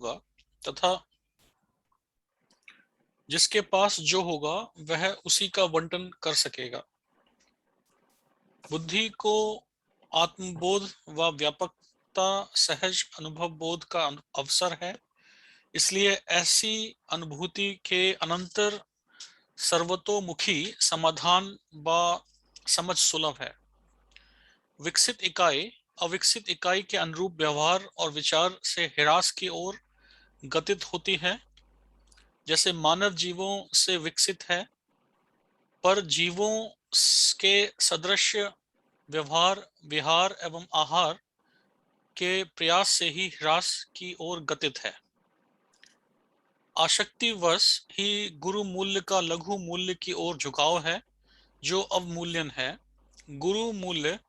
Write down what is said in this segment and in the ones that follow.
होगा तथा जिसके पास जो होगा वह उसी का बंटन कर सकेगा। बुद्धि को आत्मबोध व व्यापकता सहज अनुभव बोध का अवसर है, इसलिए ऐसी अनुभूति के अनंतर सर्वतोमुखी समाधान व समझ सुलभ है। विकसित इकाई अविकसित इकाई के अनुरूप व्यवहार और विचार से ह्रास की ओर गतित होती है, जैसे मानव जीवों से विकसित है, पर जीवों के सदृश व्यवहार विहार एवं आहार के प्रयास से ही ह्रास की ओर गतित है। आसक्तिवश ही गुरु मूल्य का लघु मूल्य की ओर झुकाव है, जो अवमूल्यन है। गुरु मूल्य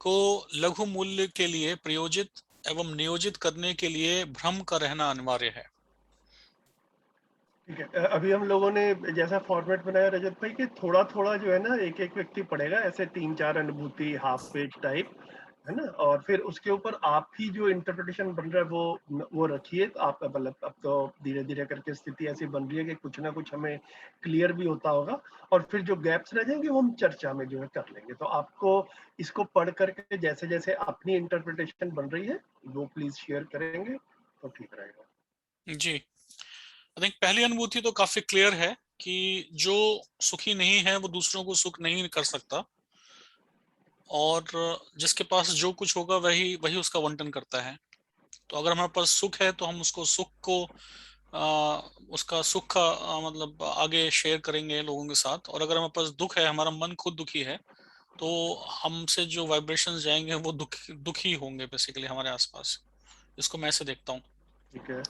को लघु मूल्य के लिए प्रयोजित एवं नियोजित करने के लिए भ्रम का रहना अनिवार्य है। ठीक है। अभी हम लोगों ने जैसा फॉर्मेट बनाया रजत भाई कि थोड़ा थोड़ा जो है ना एक एक व्यक्ति पढ़ेगा, ऐसे 3-4 अनुभूति हाफ पेज टाइप, है ना, और फिर उसके ऊपर आप ही जो इंटरप्रिटेशन बन रहा है वो रखिए। तो आप मतलब अब तो धीरे धीरे करके स्थिति ऐसी बन रही है कि कुछ ना कुछ हमें क्लियर भी होता होगा, और फिर जो गैप्स रह जाएंगे वो हम चर्चा में जो है कर लेंगे। तो आपको इसको पढ़ करके जैसे जैसे अपनी इंटरप्रिटेशन बन रही है वो प्लीज शेयर करेंगे तो ठीक रहेगा। जी, आई थिंक पहली अनुभूति तो काफी क्लियर है कि जो सुखी नहीं है वो दूसरों को सुख नहीं कर सकता, और जिसके पास जो कुछ होगा वही वही उसका बंटन करता है। तो अगर हमारे पास सुख है तो हम उसको सुख को उसका सुख का मतलब आगे शेयर करेंगे लोगों के साथ, और अगर हमारे पास दुख है, हमारा मन खुद दुखी है, तो हमसे जो वाइब्रेशंस जाएंगे वो दुखी होंगे बेसिकली हमारे आसपास। इसको मैं ऐसे देखता हूँ। ठीक है।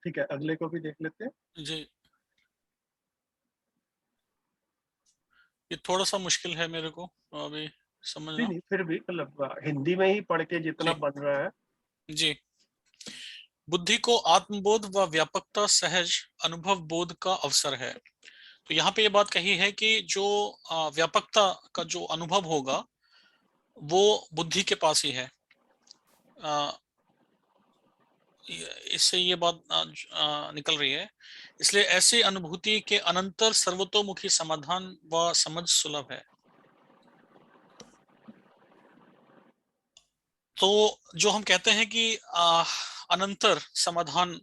ठीक है, अगले को भी देख लेते हैं। जी, ये थोड़ा सा मुश्किल है मेरे को अभी नहीं समझना। नहीं, फिर भी मतलब हिंदी में ही पढ़ के जितना जी बन रहा है। जी, बुद्धि को आत्मबोध व व्यापकता सहज अनुभव बोध का अवसर है। तो यहाँ पे ये बात कही है कि जो व्यापकता का जो अनुभव होगा वो बुद्धि के पास ही है। इससे ये बात निकल रही है, इसलिए ऐसी अनुभूति के अनंतर सर्वतोमुखी समाधान व समझ सुलभ है। तो जो हम कहते हैं कि अनंतर समाधान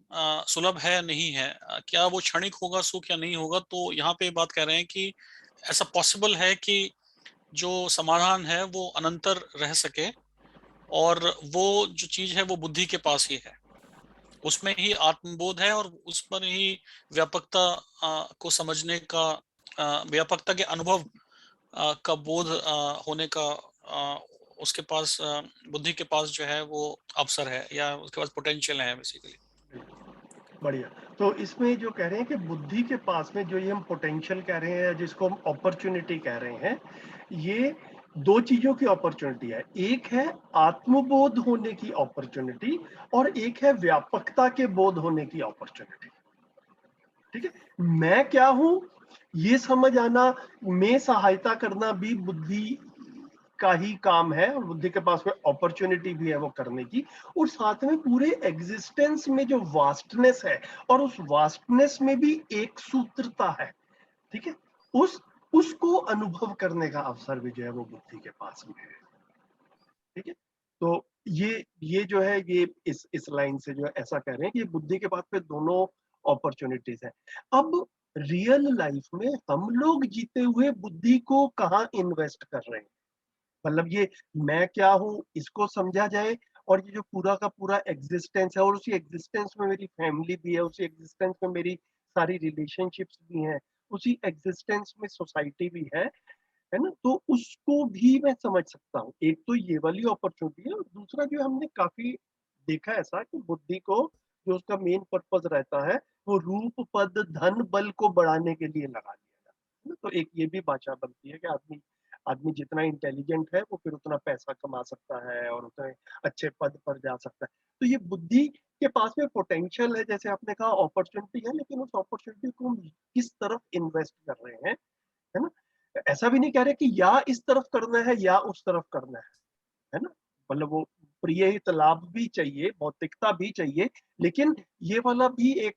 सुलभ है नहीं है, क्या वो क्षणिक होगा सुख या नहीं होगा, तो यहाँ पे बात कह रहे हैं कि ऐसा पॉसिबल है कि जो समाधान है वो अनंतर रह सके, और वो जो चीज है वो बुद्धि के पास ही है, उसमें ही आत्मबोध है, और उस पर ही व्यापकता को समझने का व्यापकता के अनुभव का बोध होने का उसके पास बुद्धि के पास जो है वो अवसर है, या उसके पास पोटेंशियल है बेसिकली। बढ़िया। तो इसमें जो कह रहे हैं कि बुद्धि के पास में जो ये हम पोटेंशियल कह रहे हैं, जिसको हम अपॉर्चुनिटी कह रहे हैं, ये दो चीजों की अपॉर्चुनिटी है। एक है आत्मबोध होने की अपॉर्चुनिटी, और एक है व्यापकता के बोध होने की अपॉर्चुनिटी। ठीक है, मैं क्या हूं ये समझ आना, में सहायता करना भी बुद्धि का ही काम है, और बुद्धि के पास में अपॉर्चुनिटी भी है वो करने की। और साथ में पूरे एग्जिस्टेंस में जो वास्टनेस है, और उस वास्टनेस में भी एक सूत्रता है। ठीक है, उस उसको अनुभव करने का अवसर भी जो है वो बुद्धि के पास में है। ठीक है, तो ये जो है ये इस लाइन से जो है ऐसा कह रहे हैं कि ये बुद्धि के पास में दोनों अपॉर्चुनिटीज है। अब रियल लाइफ में हम लोग जीते हुए बुद्धि को कहाँ इन्वेस्ट कर रहे हैं? मतलब ये मैं क्या हूँ इसको समझा जाए, और ये जो पूरा का पूरा एग्जिस्टेंस है, और उसी एग्जिस्टेंस में मेरी फैमिली भी है, उसी एग्जिस्टेंस में मेरी सारी रिलेशनशिप्स भी हैं, उसी एग्जिस्टेंस में सोसाइटी भी है ना, तो उसको भी मैं समझ सकता हूँ। एक तो ये वाली अपॉर्चुनिटी है, और दूसरा जो हमने काफी देखा ऐसा कि बुद्धि को जो उसका मेन पर्पस रहता है वो रूप पद धन बल को बढ़ाने के लिए लगा दिया जाता है ना। तो एक ये भी भाषा बनती है कि आदमी आदमी जितना इंटेलिजेंट है वो फिर उतना पैसा कमा सकता है और उतने अच्छे पद पर जा सकता है। तो ये बुद्धि के पास में पोटेंशियल है, जैसे आपने कहा अपॉर्चुनिटी है, लेकिन उस अपॉर्चुनिटी को हम किस तरफ इन्वेस्ट कर रहे हैं, है ना। ऐसा भी नहीं कह रहे कि या इस तरफ करना है या उस तरफ करना है ना? मतलब वो प्रिय हित लाभ भी चाहिए, भौतिकता भी चाहिए, लेकिन ये वाला भी एक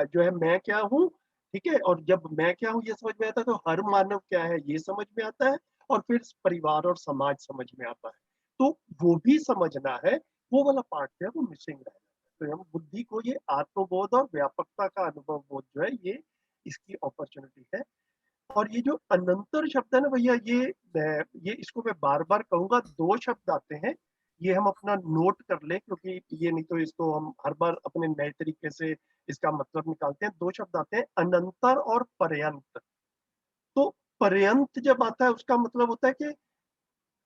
जो है मैं क्या हूँ, ठीक है? और जब मैं क्या हूँ ये समझ में आता है तो हर मानव क्या है ये समझ में आता है, और फिर परिवार और समाज समझ में आता है। तो वो भी समझना है, वो वाला पार्ट जो है वो मिसिंग रह जाता है। तो हम बुद्धि को ये आत्मबोध और व्यापकता का अनुभव बोध जो है ये इसकी अपॉर्चुनिटी है। और ये जो अनंतर शब्द है ना भैया, ये इसको मैं बार बार कहूंगा, दो शब्द आते हैं, ये हम अपना नोट कर ले, क्योंकि ये नहीं तो इसको हम हर बार अपने नए तरीके से इसका मतलब निकालते हैं। दो शब्द आते हैं, अनंतर और पर्यंत। तो पर्यंत जब आता है उसका मतलब होता है कि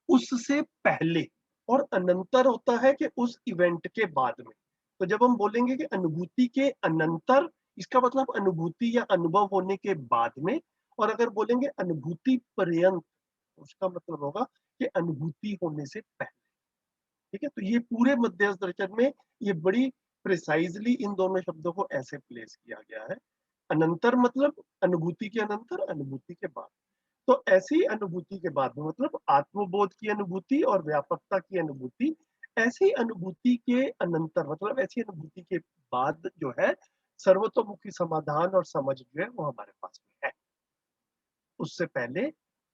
उससे पहले, और अनंतर होता है कि उस इवेंट के बाद में। तो जब हम बोलेंगे कि अनुभूति के अनंतर, इसका मतलब अनुभूति या अनुभव होने के बाद में। और अगर बोलेंगे अनुभूति पर्यंत, उसका मतलब होगा कि अनुभूति होने से पहले। ठीक है, तो ये पूरे मध्यस्थ दर्शन में ये बड़ी प्रिसाइजली इन दोनों शब्दों को ऐसे प्लेस किया गया है। अनंतर मतलब अनुभूति के अनंतर, अनुभूति के बाद। तो ऐसी अनुभूति के बाद में मतलब आत्मबोध की अनुभूति और व्यापकता की अनुभूति, ऐसी अनुभूति के अनंतर मतलब ऐसी अनुभूति के बाद जो है सर्वतोमुखी समाधान और समझ जो है वो हमारे पास में है। उससे पहले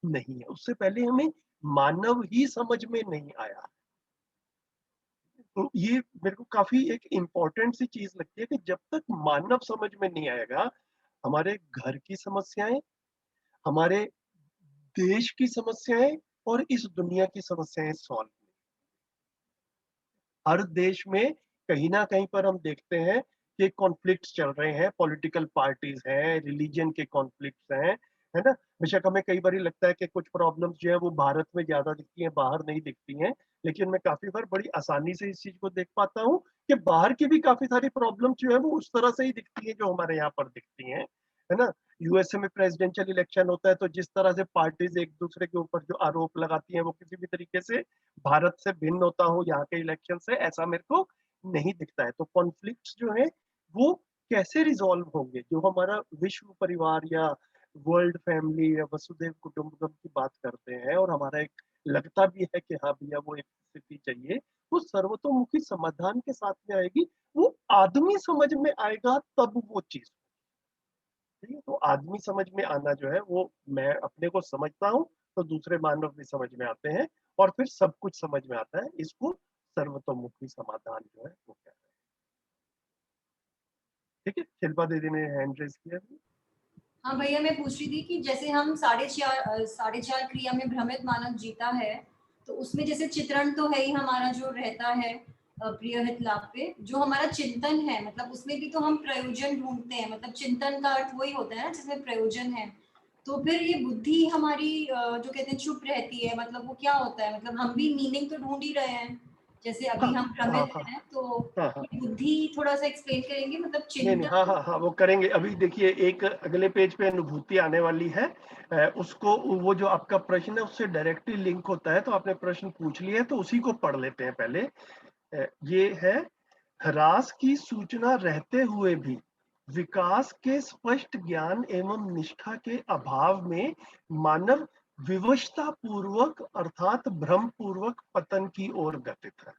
नहीं है, उससे पहले हमें मानव ही समझ में नहीं आया। तो ये मेरे को काफी एक इम्पोर्टेंट सी चीज लगती है कि जब तक मानव समझ में नहीं आएगा, हमारे घर की समस्याएं, हमारे देश की समस्याएं और इस दुनिया की समस्याएं सॉल्व नहीं। हर देश में कहीं ना कहीं पर हम देखते हैं कि कॉन्फ्लिक्ट्स चल रहे हैं, पॉलिटिकल पार्टीज हैं, रिलीजन के कॉन्फ्लिक्ट्स हैं, है ना? बेशक हमें कई बार लगता है कि कुछ प्रॉब्लम्स जो है वो भारत में ज्यादा दिखती हैं, बाहर नहीं दिखती हैं, लेकिन मैं काफी बार बड़ी आसानी से इस चीज को देख पाता हूँ कि बाहर की भी काफी सारी प्रॉब्लम्स जो है वो उस तरह से ही दिखती है जो हमारे यहाँ पर दिखती हैं, है ना? यूएसए में प्रेसिडेंशियल इलेक्शन होता है तो जिस तरह से पार्टीज एक दूसरे के ऊपर जो आरोप लगाती हैं वो किसी भी तरीके से भारत से भिन्न होता हो यहाँ के इलेक्शन से, ऐसा मेरे को नहीं दिखता है। तो कॉन्फ्लिक्ट्स जो है वो कैसे रिजॉल्व होंगे, जो हमारा विश्व परिवार या वर्ल्ड फैमिली या वसुधैव कुटुंबकम की बात करते हैं, और हमारा एक लगता भी है कि हाँ भैया वो एक स्थिति चाहिए, वो सर्वतोमुखी समाधान के साथ में आएगी, वो आदमी समझ में आएगा तब वो चीज। ठीक है, तो आदमी समझ में आना जो है वो मैं अपने को समझता हूँ तो दूसरे मानव भी समझ में आते हैं, और फिर सब कुछ समझ में आता है। इसको सर्वतोमुखी समाधान जो है वो कहते हैं। ठीक है, शिल्पा दीदी ने हैंड रेज किया है। हाँ भैया, मैं पूछ रही थी कि जैसे हम साढ़े चार क्रिया में भ्रमित मानव जीता है, तो उसमें जैसे चित्रण तो है ही हमारा जो रहता है प्रिय हित लाभ पे, जो हमारा चिंतन है मतलब उसमें भी तो हम प्रयोजन ढूंढते हैं, मतलब चिंतन का अर्थ वही होता है ना जिसमें प्रयोजन है। तो फिर ये बुद्धि हमारी जो कहते हैं चुप रहती है, मतलब वो क्या होता है, मतलब हम भी मीनिंग तो ढूंढ ही रहे हैं, जैसे हाँ अभी हम हाँ भ्रमित हाँ हैं, तो हाँ हाँ। ये बुद्धि थोड़ा सा एक्सप्लेन करेंगे, मतलब नहीं नहीं, हाँ चिंतन। हाँ हाँ, वो करेंगे। अभी देखिए एक अगले पेज पे अनुभूति आने वाली है, उसको वो जो आपका प्रश्न है उससे डायरेक्टली लिंक होता है, तो आपने प्रश्न पूछ लिया है तो उसी को पढ़ लेते हैं पहले। ये है, ह्रास की सूचना रहते हुए भी विकास के स्पष्ट ज्ञान एवं निष्ठा के अभाव में मानव विवशता पूर्वक अर्थात भ्रम पूर्वक पतन की ओर गतित है।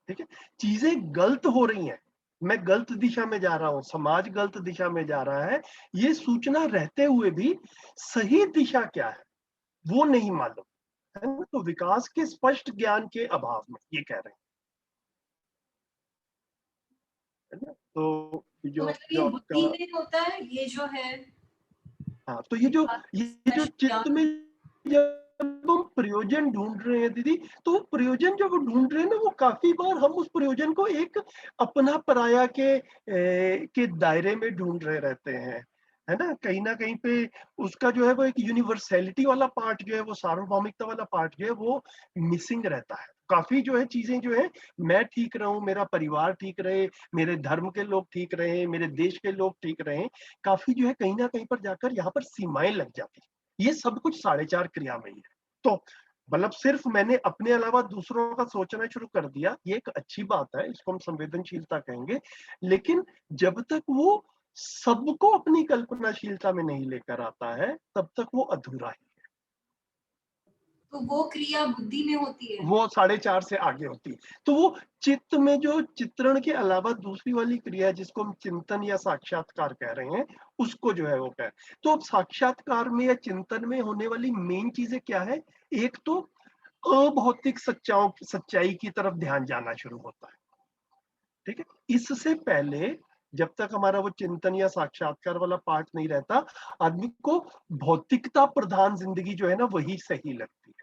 ठीक है, चीजें गलत हो रही हैं, मैं गलत दिशा में जा रहा हूं, समाज गलत दिशा में जा रहा है, ये सूचना रहते हुए भी सही दिशा क्या है वो नहीं मालूम, है ना? तो विकास के स्पष्ट ज्ञान के अभाव में ये कह रहे हैं, है ना? तो तो जो मतलब जो ये आपका, बुद्धि में होता है ये जो है हाँ तो ये जो स्पष्ट चित्त ज्ञान। में जब हम प्रयोजन ढूंढ रहे हैं दीदी, तो प्रयोजन जो वो ढूंढ रहे हैं ना, वो काफी बार हम उस प्रयोजन को एक अपना पराया के दायरे में ढूंढ रहे रहते हैं, है ना कहीं पे उसका जो है वो एक यूनिवर्सैलिटी वाला पार्ट जो है, वो सार्वभौमिकता वाला पार्ट जो है वो मिसिंग रहता है। काफी जो है चीजें जो है, मैं ठीक रहूं, मेरा परिवार ठीक रहे, मेरे धर्म के लोग ठीक रहे, मेरे देश के लोग ठीक रहे, काफी जो है कहीं ना कहीं पर जाकर यहाँ पर सीमाएं लग जाती है। ये सब कुछ साढ़े चार क्रिया में ही है। तो मतलब सिर्फ मैंने अपने अलावा दूसरों का सोचना शुरू कर दिया, ये एक अच्छी बात है, इसको हम संवेदनशीलता कहेंगे, लेकिन जब तक वो सबको अपनी कल्पनाशीलता में नहीं लेकर आता है, तब तक वो अधूरा है। तो वो क्रिया बुद्धि में होती है। वो 4.5 से आगे होती है। तो वो चित्त में जो चित्रण के अलावा दूसरी वाली क्रिया जिसको हम चिंतन या साक्षात्कार कह रहे हैं, उसको जो है वो कह। तो अब साक्षात्कार में या चिंतन में होने वाली मेन चीजें क्या है? एक तो अभौतिक सच्चाई की तरफ ध्यान जाना शुरू होता है। ठीक है? इससे पहले जब तक हमारा वो चिंतन या साक्षात्कार वाला पार्ट नहीं रहता, आदमी को भौतिकता प्रधान जिंदगी जो है ना वही सही लगती है।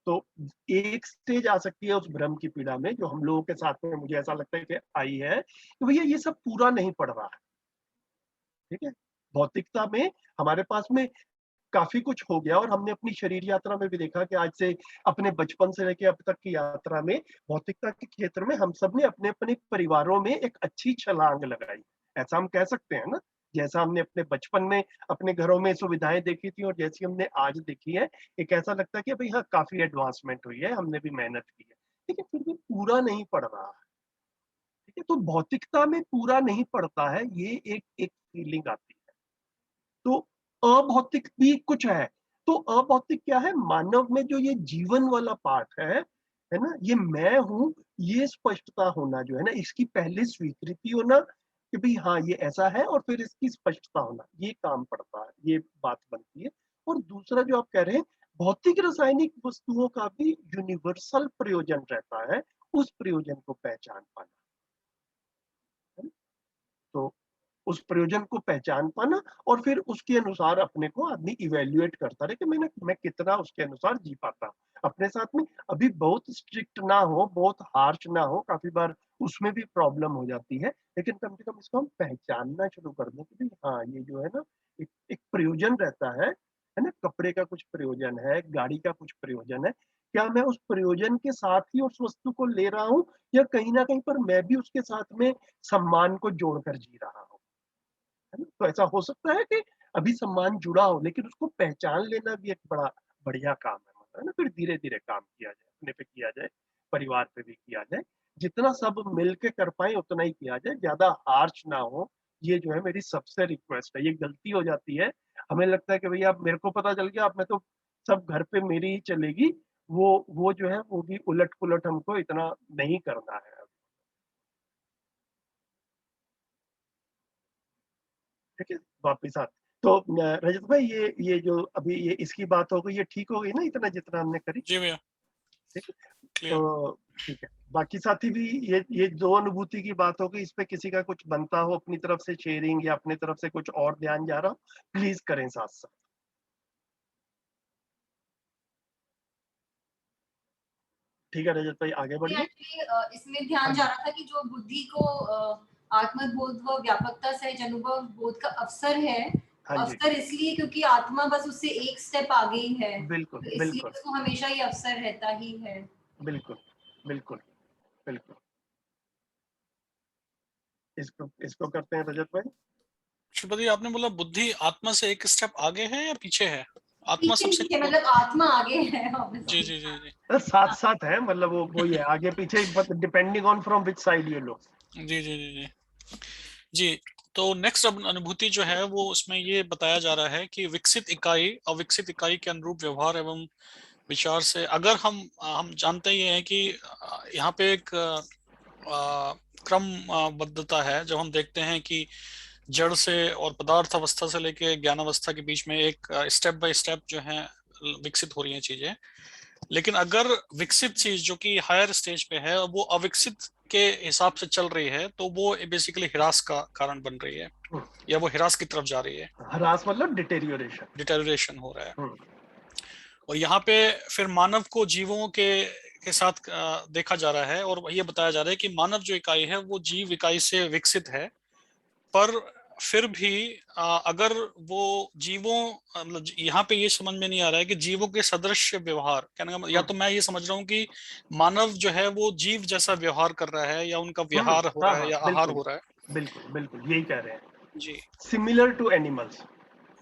तो एक स्टेज आ सकती है उस भ्रम की पीड़ा में जो हम लोगों के साथ में मुझे ऐसा लगता है कि आई है कि भैया ये सब पूरा नहीं पड़ रहा है। ठीक है? भौतिकता में हमारे पास में काफी कुछ हो गया और हमने अपनी शरीर यात्रा में भी देखा कि आज से अपने बचपन से लेके अब तक की यात्रा में भौतिकता के क्षेत्र में हम सब ने अपने अपने परिवारों में एक अच्छी छलांग लगाई। ऐसा हम कह सकते हैं ना? जैसा हमने अपने बचपन में अपने घरों में सुविधाएं देखी थी और जैसी हमने आज देखी है, एक ऐसा लगता है कि भाई हाँ काफी एडवांसमेंट हुई है, हमने भी मेहनत की है। लेकिन फिर भी पूरा नहीं पड़ रहा है। ठीक है? तो भौतिकता में पूरा नहीं पड़ता है, ये एक एक फीलिंग आती है। तो अभौतिक भी कुछ है। तो अभौतिक क्या है? मानव में जो ये जीवन वाला पार्ट है ना? ये मैं हूँ, ये स्पष्टता होना जो है ना, इसकी पहले स्वीकृति होना कि भाई हाँ, ये ऐसा है और फिर इसकी स्पष्टता होना, ये काम पड़ता है, ये बात बनती है। और दूसरा जो आप कह रहे हैं, भौतिक रासायनिक वस्तुओं का भी यूनिवर्सल प्रयोजन रहता है, उस प्रयोजन को पहचान पाना। है ना? तो उस प्रयोजन को पहचान पाना और फिर उसके अनुसार अपने को आदमी इवेल्युएट करता रहे कि मैं कितना उसके अनुसार जी पाता हूँ अपने साथ में। अभी बहुत स्ट्रिक्ट ना हो, बहुत हार्श ना हो, काफी बार उसमें भी प्रॉब्लम हो जाती है, लेकिन कम से कम इसको हम पहचानना शुरू कर दें कि भाई हाँ ये जो है ना एक प्रयोजन रहता है ना? कपड़े का कुछ प्रयोजन है, गाड़ी का कुछ प्रयोजन है। क्या मैं उस प्रयोजन के साथ ही उस वस्तु को ले रहा हूँ या कहीं ना कहीं पर मैं भी उसके साथ में सम्मान को जोड़कर जी रहा हूँ? है ना? तो ऐसा हो सकता है कि अभी सम्मान जुड़ा हो, लेकिन उसको पहचान लेना भी एक बड़ा बढ़िया काम है ना? फिर धीरे-धीरे काम किया जाए, अपने पे किया जाए, परिवार पे भी किया जाए। जितना सब मिल के कर पाएँ उतना ही किया जाए, ज़्यादा हार्श ना हो, ये जो है मेरी सबसे रिक्वेस्ट है। ये गलती हो जाती है, हमें लगता है कि भैया अब मेरे को पता चल गया, अब मैं तो सब घर पे मेरी ही चलेगी, वो जो है वो भी उलट-पुलट हमको इतना नहीं करना है। ठीक है? वापिस आते तो रजत भाई ये जो अभी ये इसकी बात हो गई, ये ठीक हो गई ना इतना जितना हमने करी? जी भैया, ठीक है? क्लियर। तो ठीक है। बाकी साथी भी ये 2 अनुभूति की बात हो गई, इस पे किसी का कुछ बनता हो अपनी तरफ से शेयरिंग या अपनी तरफ से कुछ और ध्यान जा रहा हो, प्लीज़ करें साथ-साथ। ठीक है रजत भाई, आगे बढ़िए। एक्चुअली इसमें ध्यान हाँ जा जी। रहा था कि जो बुद्धि को आत्मबोध व व्यापकता सहज अनुभव बोध का अवसर है। हाँ जी। अवसर इसलिए क्योंकि आत्मा बस उससे एक स्टेप आगे ही है, बिल्कुल, तो इसलिए बिल्कुल, उसको हमेशा ये अवसर रहता ही है। बिल्कुल, बिल्कुल, बिल्कुल। इसको इसको करते हैं रजत भाई। श्रीपति, आपने बोला बुद्धि आत्मा से एक स्टेप आगे है या पीछे है? आत्मा पीछे सबसे नहीं है, मतलब आत्मा आगे है जी obviously। जी जी जी साथ-साथ है, मतलब वो ही है, आगे-पीछे but depending on from which side you look. जी जी जी जी जी। तो नेक्स्ट अनुभूति जो है वो उसमें ये बताया जा रहा है कि विकसित इकाई अविकसित इकाई के अनुरूप व्यवहार एवं विचार से, अगर हम जानते ही हैं कि यहाँ पे एक क्रमबद्धता है। जब हम देखते हैं कि जड़ से और पदार्थ अवस्था से लेके ज्ञान अवस्था के बीच में एक स्टेप बाय स्टेप जो है विकसित हो रही हैं चीजें, लेकिन अगर विकसित चीज जो कि हायर स्टेज पे है वो अविकसित के हिसाब से चल रही है तो वो बेसिकली हिरास का कारण बन रही है या वो हिरास की तरफ जा रही है, हरास मतलब डिटेरियोरेशन। डिटेरियोरेशन हो रहा है। और यहाँ पे फिर मानव को जीवों के साथ देखा जा रहा है और ये बताया जा रहा है कि मानव जो इकाई है वो जीव इकाई से विकसित है, पर फिर भी अगर वो जीवों मतलब यहाँ पे ये समझ में नहीं आ रहा है कि जीवों के सदृश व्यवहार कहने का या तो मैं ये समझ रहा हूँ कि मानव जो है वो जीव जैसा व्यवहार कर रहा है या उनका विहार हो हाँ रहा है हाँ या आहार बिल्कुल हो रहा है। बिल्कुल बिल्कुल यही कह रहे हैं, जी सिमिलर टू एनिमल्स।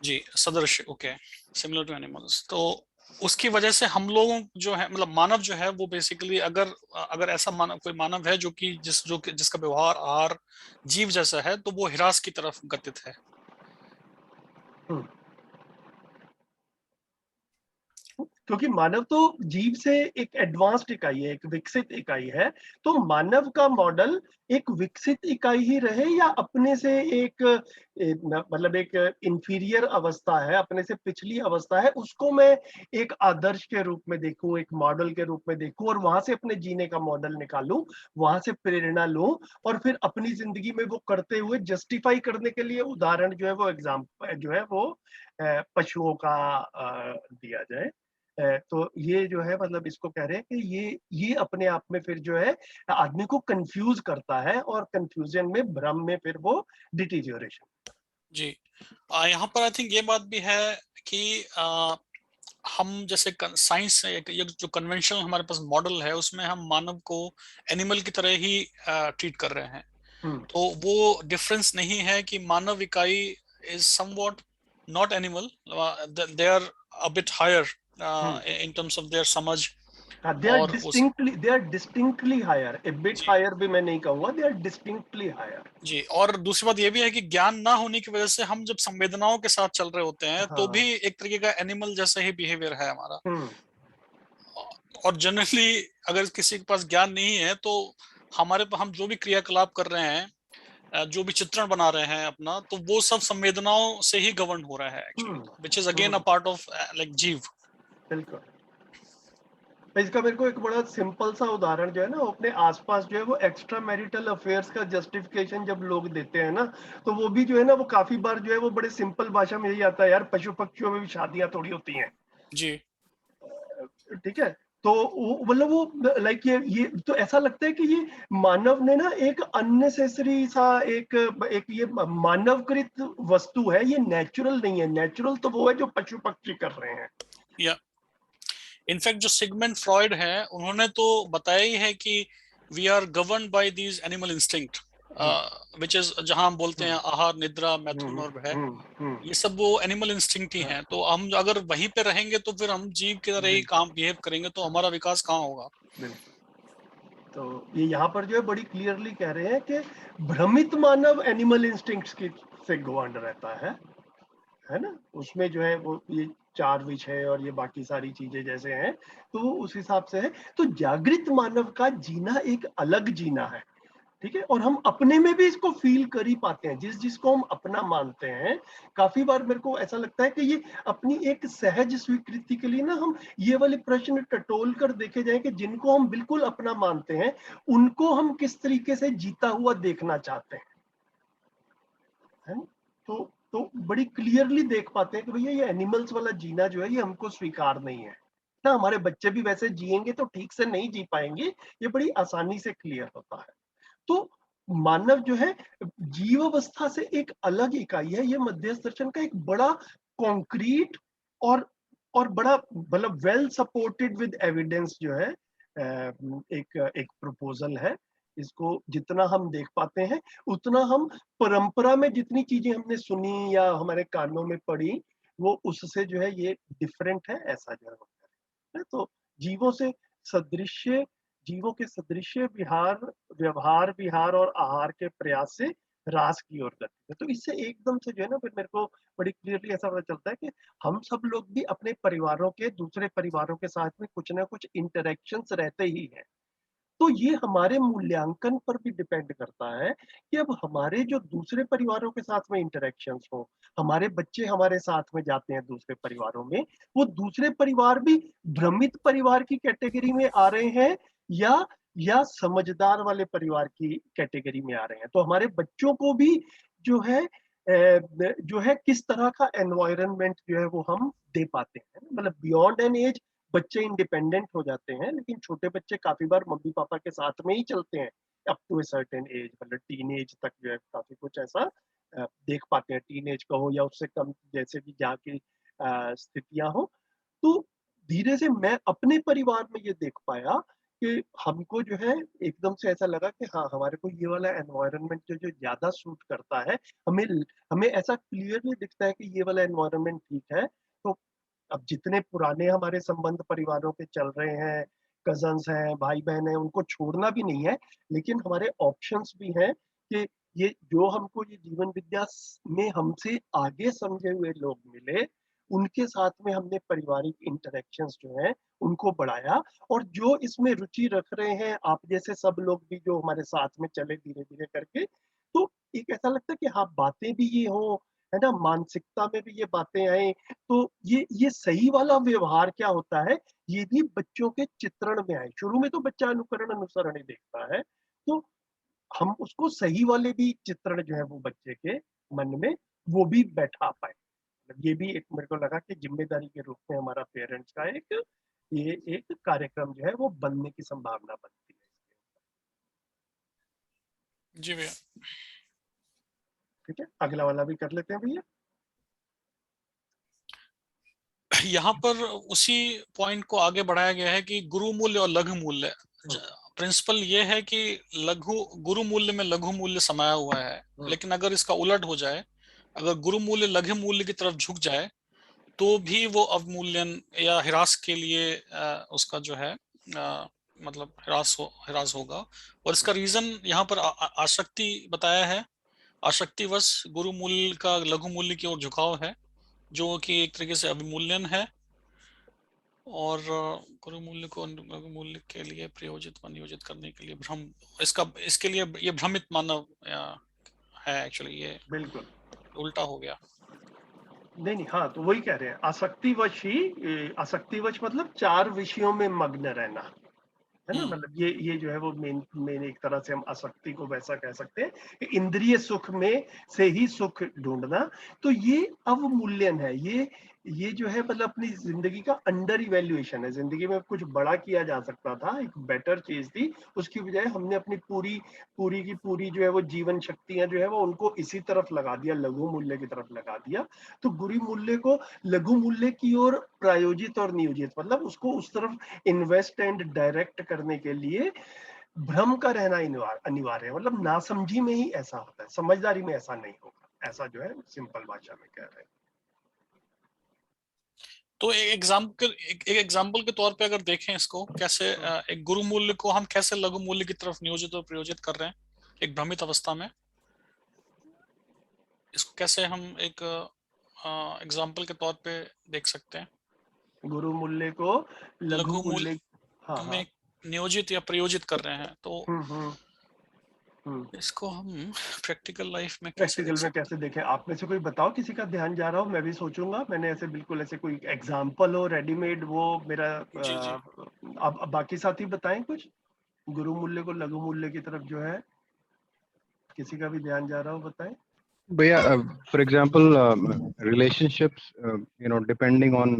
जी, सदृश, ओके, सिमिलर टू एनिमल्स। तो उसकी वजह से हम लोगों जो है, मतलब मानव जो है वो बेसिकली, अगर अगर ऐसा मानव, कोई मानव है जो कि जिसका व्यवहार आहार जीव जैसा है, तो वो ह्रास की तरफ गतित है। हम्म। क्योंकि मानव तो जीव से एक एडवांस्ड इकाई है, एक विकसित इकाई है। तो मानव का मॉडल एक विकसित इकाई ही रहे या अपने से एक मतलब एक इंफीरियर अवस्था है, अपने से पिछली अवस्था है, उसको मैं एक आदर्श के रूप में देखूं, एक मॉडल के रूप में देखूं और वहां से अपने जीने का मॉडल निकालूं, वहां से प्रेरणा लूं और फिर अपनी जिंदगी में वो करते हुए जस्टिफाई करने के लिए उदाहरण जो है वो एग्जाम जो है वो पशुओं का दिया जाए। तो ये जो है मतलब इसको कह रहे हैं कि ये अपने आप में फिर जो है आदमी को कंफ्यूज करता है और कंफ्यूजन में, भ्रम में फिर वो डिटीरियोरेशन। जी, यहाँ पर आई थिंक ये बात भी है कि हम जैसे साइंस से ये जो कन्वेंशनल हमारे पास मॉडल है, उसमें हम मानव को एनिमल की तरह ही ट्रीट कर रहे हैं। तो वो डिफरेंस नहीं है कि मानव इकाई is somewhat not animal, they are a bit higher in terms of their समझ। और उस they are distinctly higher, a bit जी हायर भी मैं नहीं कहूंगा, दे आर डिस्टिंक्टली हायर। जी, और दूसरी बात ये भी है कि ज्ञान ना होने की वजह से हम जब संवेदनाओं के साथ चल रहे होते हैं, तो हाँ। भी एक तरीके का एनिमल जैसा ही बिहेवियर है हमारा। हम्म। और जनरली अगर किसी के पास ज्ञान नहीं है, तो हम जो भी क्रियाकलाप कर रहे हैं, जो भी चित्रण बना रहे हैं अपना, तो वो सब संवेदनाओं से ही गवर्न हो रहा है actually, which is again a part of like जीव। बिल्कुल। इसका मेरे को एक बड़ा सिंपल सा उदाहरण जो है ना, वो अपने आसपास जो है वो एक्स्ट्रा मैरिटल अफेयर्स का जस्टिफिकेशन जब लोग देते हैं ना, तो वो भी जो है ना वो काफी बार जो है वो बड़े सिंपल भाषा में यही आता है, यार पशु पक्षियों में भी शादियां थोड़ी होती हैं। जी ठीक है। तो मतलब वो लाइक ये तो ऐसा लगता है कि ये मानव ने ना एक अननेसेसरी सा एक एक ये मानवकृत वस्तु है, ये नेचुरल नहीं है। नेचुरल तो वो है जो पशु पक्षी कर रहे हैं। या इनफैक्ट जो सिगमंड फ्रॉइड है, उन्होंने तो बताया ही है कि we are govern by these animal instinct, which is, जहां हम बोलते हैं आहार, निद्रा, मैथुन और भय, हम्म। ये सब वो एनिमल इंस्टिंक्ट ही हैं। तो हम अगर वहीं पे रहेंगे तो फिर हम जीव की तरह ही बिल्कुल काम बिहेव करेंगे, तो हमारा विकास कहाँ होगा। बिल्कुल। तो ये यहाँ पर जो है बड़ी क्लियरली कह रहे हैं कि भ्रमित मानव एनिमल इंस्टिंक्ट्स की से गवर्न रहता है ना। उसमें जो है वो ये चार विषय और ये बाकी सारी चीजें जैसे हैं, तो वो उस हिसाब से है। तो जागृत मानव का जीना एक अलग जीना है। ठीक है। और हम अपने में भी इसको फील कर ही पाते हैं, जिसको हम अपना मानते हैं। काफी बार मेरे को ऐसा लगता है कि ये अपनी एक सहज स्वीकृति के लिए ना हम ये वाले प्रश्न टटोल कर देखे जाए कि जिनको हम बिल्कुल अपना मानते हैं, उनको हम किस तरीके से जीता हुआ देखना चाहते हैं, है ना। तो बड़ी क्लियरली देख पाते हैं कि भैया ये एनिमल्स वाला जीना जो है ये हमको स्वीकार नहीं है ना। हमारे बच्चे भी वैसे जिएंगे तो ठीक से नहीं जी पाएंगे, ये बड़ी आसानी से क्लियर होता है। तो मानव जो है जीव अवस्था से एक अलग इकाई है। ये मध्यस्थ दर्शन का एक बड़ा कॉन्क्रीट और बड़ा मतलब वेल सपोर्टेड विद एविडेंस जो है एक एक प्रपोजल है। इसको जितना हम देख पाते हैं, उतना हम परंपरा में जितनी चीजें हमने सुनी या हमारे कानों में पड़ी, वो उससे जो है ये डिफरेंट है, ऐसा जो है। तो जीवों से सदृश्य जीवों के सदृश्य विहार, व्यवहार, विहार और आहार के प्रयास से रास की ओर गति है। तो इससे एकदम से जो है ना फिर मेरे को बड़ी क्लियरली ऐसा पता चलता है कि हम सब लोग भी अपने परिवारों के, दूसरे परिवारों के साथ में कुछ ना कुछ इंटरेक्शंस रहते ही हैं। तो ये हमारे मूल्यांकन पर भी डिपेंड करता है कि अब हमारे जो दूसरे परिवारों के साथ में इंटरेक्शंस हो, हमारे बच्चे हमारे साथ में जाते हैं दूसरे परिवारों में, वो दूसरे परिवार भी भ्रमित परिवार की कैटेगरी में आ रहे हैं या समझदार वाले परिवार की कैटेगरी में आ रहे हैं। तो हमारे बच्चों को भी जो है किस तरह का एनवायरनमेंट जो है वो हम दे पाते हैं। मतलब बियॉन्ड एन एज बच्चे इंडिपेंडेंट हो जाते हैं, लेकिन छोटे बच्चे काफी बार मम्मी पापा के साथ में ही चलते हैं up to a certain age, मतलब टीन एज तक जो है काफी कुछ ऐसा देख पाते हैं। टीन एज का हो या उससे कम जैसे भी जहाँ की स्थितियां हो। तो धीरे से मैं अपने परिवार में ये देख पाया कि हमको जो है एकदम से ऐसा लगा कि हाँ हमारे को ये वाला एनवायरनमेंट जो जो ज्यादा सूट करता है। हमें हमें ऐसा क्लियरली दिखता है कि ये वाला एनवायरनमेंट ठीक है। तो अब जितने पुराने हमारे संबंध परिवारों के चल रहे हैं, कजन्स हैं, भाई बहन हैं, उनको छोड़ना भी नहीं है, लेकिन हमारे ऑप्शंस भी हैं कि ये जो हमको ये जीवन विद्या में हमसे आगे समझे हुए लोग मिले, उनके साथ में हमने पारिवारिक इंटरेक्शंस जो हैं उनको बढ़ाया, और जो इसमें रुचि रख रहे हैं आप जैसे सब लोग भी जो हमारे साथ में चले धीरे धीरे करके, तो एक ऐसा लगता है कि हाँ बातें भी ये हो, है ना, मानसिकता में भी ये बातें आए, तो ये सही वाला व्यवहार क्या होता है, ये भी बच्चों के चित्रण में आए। शुरू में तो बच्चा अनुकरण अनुसरण ही देखता है, तो हम उसको सही वाले भी चित्रण जो है वो बच्चे के मन में वो भी बैठा पाए। मतलब ये भी एक मेरे को लगा कि जिम्मेदारी के रूप में हमारा पेरेंट्स का ये एक कार्यक्रम जो है वो बनने की संभावना बनती है। जी भैया। ठीक है, अगला वाला भी कर लेते हैं भैया। यहाँ पर उसी पॉइंट को आगे बढ़ाया गया है कि गुरु मूल्य और लघु मूल्य। प्रिंसिपल ये है कि गुरु मूल्य में लघु मूल्य समाया हुआ है, लेकिन अगर इसका उलट हो जाए, अगर गुरु मूल्य लघु मूल्य की तरफ झुक जाए तो भी वो अवमूल्यन या हिरास के लिए उसका जो है मतलब हिरास होगा। और इसका रीजन यहाँ पर आसक्ति बताया है। आसक्तिवश गुरु मूल्य का लघु मूल्य की ओर झुकाव है, जो कि एक तरीके से अवमूल्यन है, और गुरु मूल्य को लघु मूल्य के लिए प्रयोजित व नियोजित करने के लिए भ्रम, इसके लिए ये भ्रमित मानव है। एक्चुअली ये बिल्कुल उल्टा हो गया। नहीं नहीं, हाँ तो वही कह रहे हैं, आसक्तिवश ही, आसक्तिवश मतलब 4 विषयों में मग्न रहना, है ना, मतलब ये जो है वो मेन मेन एक तरह से हम आसक्ति को वैसा कह सकते हैं कि इंद्रिय सुख में से ही सुख ढूंढना। तो ये अवमूल्यन है, ये जो है मतलब अपनी जिंदगी का अंडर इवेल्युएशन है। जिंदगी में कुछ बड़ा किया जा सकता था, एक बेटर चीज थी, उसकी बजाय हमने अपनी पूरी पूरी की पूरी जो है वो जीवन शक्तियां जो है वो उनको इसी तरफ लगा दिया, लघु मूल्य की तरफ लगा दिया। तो गुरु मूल्य को लघु मूल्य की ओर प्रायोजित और नियोजित, मतलब उसको उस तरफ इन्वेस्ट एंड डायरेक्ट करने के लिए भ्रम का रहना अनिवार्य है। मतलब नासमझी में ही ऐसा होता है, समझदारी में ऐसा नहीं होगा, ऐसा जो है सिंपल भाषा में कह रहे हैं। तो एक एग्जाम्पल के तौर पे अगर देखें इसको, कैसे एक गुरु मूल्य को हम कैसे लघु मूल्य की तरफ नियोजित और प्रयोजित कर रहे हैं एक भ्रमित अवस्था में, इसको कैसे हम एक एग्जाम्पल के तौर पे देख सकते हैं। गुरु मूल्य को लघु लघु मूल्य, हाँ मूल्य हाँ, में नियोजित या प्रयोजित कर रहे हैं, तो हम्म। इसको हम प्रैक्टिकल लाइफ में कैसे प्रैक्टिकल देख में सकते कैसे देखें, आप में से कोई बताओ, किसी का ध्यान जा रहा हो, मैं भी सोचूंगा। मैंने ऐसे बिल्कुल ऐसे कोई एग्जाम्पल हो रेडीमेड वो मेरा, हैं। जी जी। अब बाकी साथी बताएं कुछ, गुरु मूल्य को लघु मूल्य की तरफ जो है किसी का भी ध्यान जा रहा हो बताएं। भैया, for example, relationships, depending on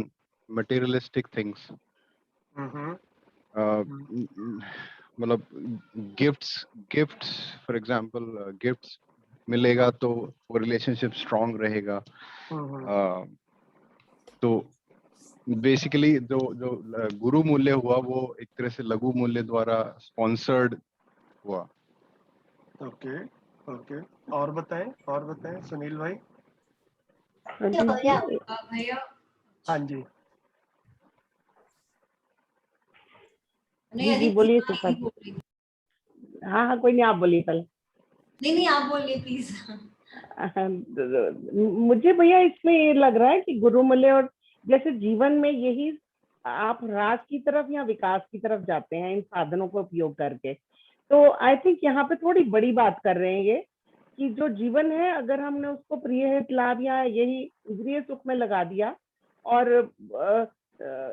materialistic things. Hmm uh, मतलब गिफ्ट्स फॉर एग्जांपल, गिफ्ट्स मिलेगा तो वो रिलेशनशिप स्ट्रांग रहेगा। तो बेसिकली जो जो गुरु मूल्य हुआ वो एक तरह से लघु मूल्य द्वारा स्पॉन्सर्ड हुआ। ओके ओके, और बताएं सुनील भाई। भैया हाँ जी, नहीं, जी बोलिए सीमा सुपर। ही बोल रही थी। हाँ हाँ, कोई नहीं, आप बोलिए पहले। नहीं आप बोलिए प्लीज। मुझे भैया इसमें ये लग रहा है कि गुरु मूल्य और जैसे जीवन में यही आप ह्रास की तरफ या विकास की तरफ जाते हैं इन साधनों का उपयोग करके, तो आई थिंक यहाँ पे थोड़ी बड़ी बात कर रहे हैं ये कि जो जीवन है अगर हमने उसको प्रिय हित लाभ या यही इंद्रिय सुख में लगा दिया और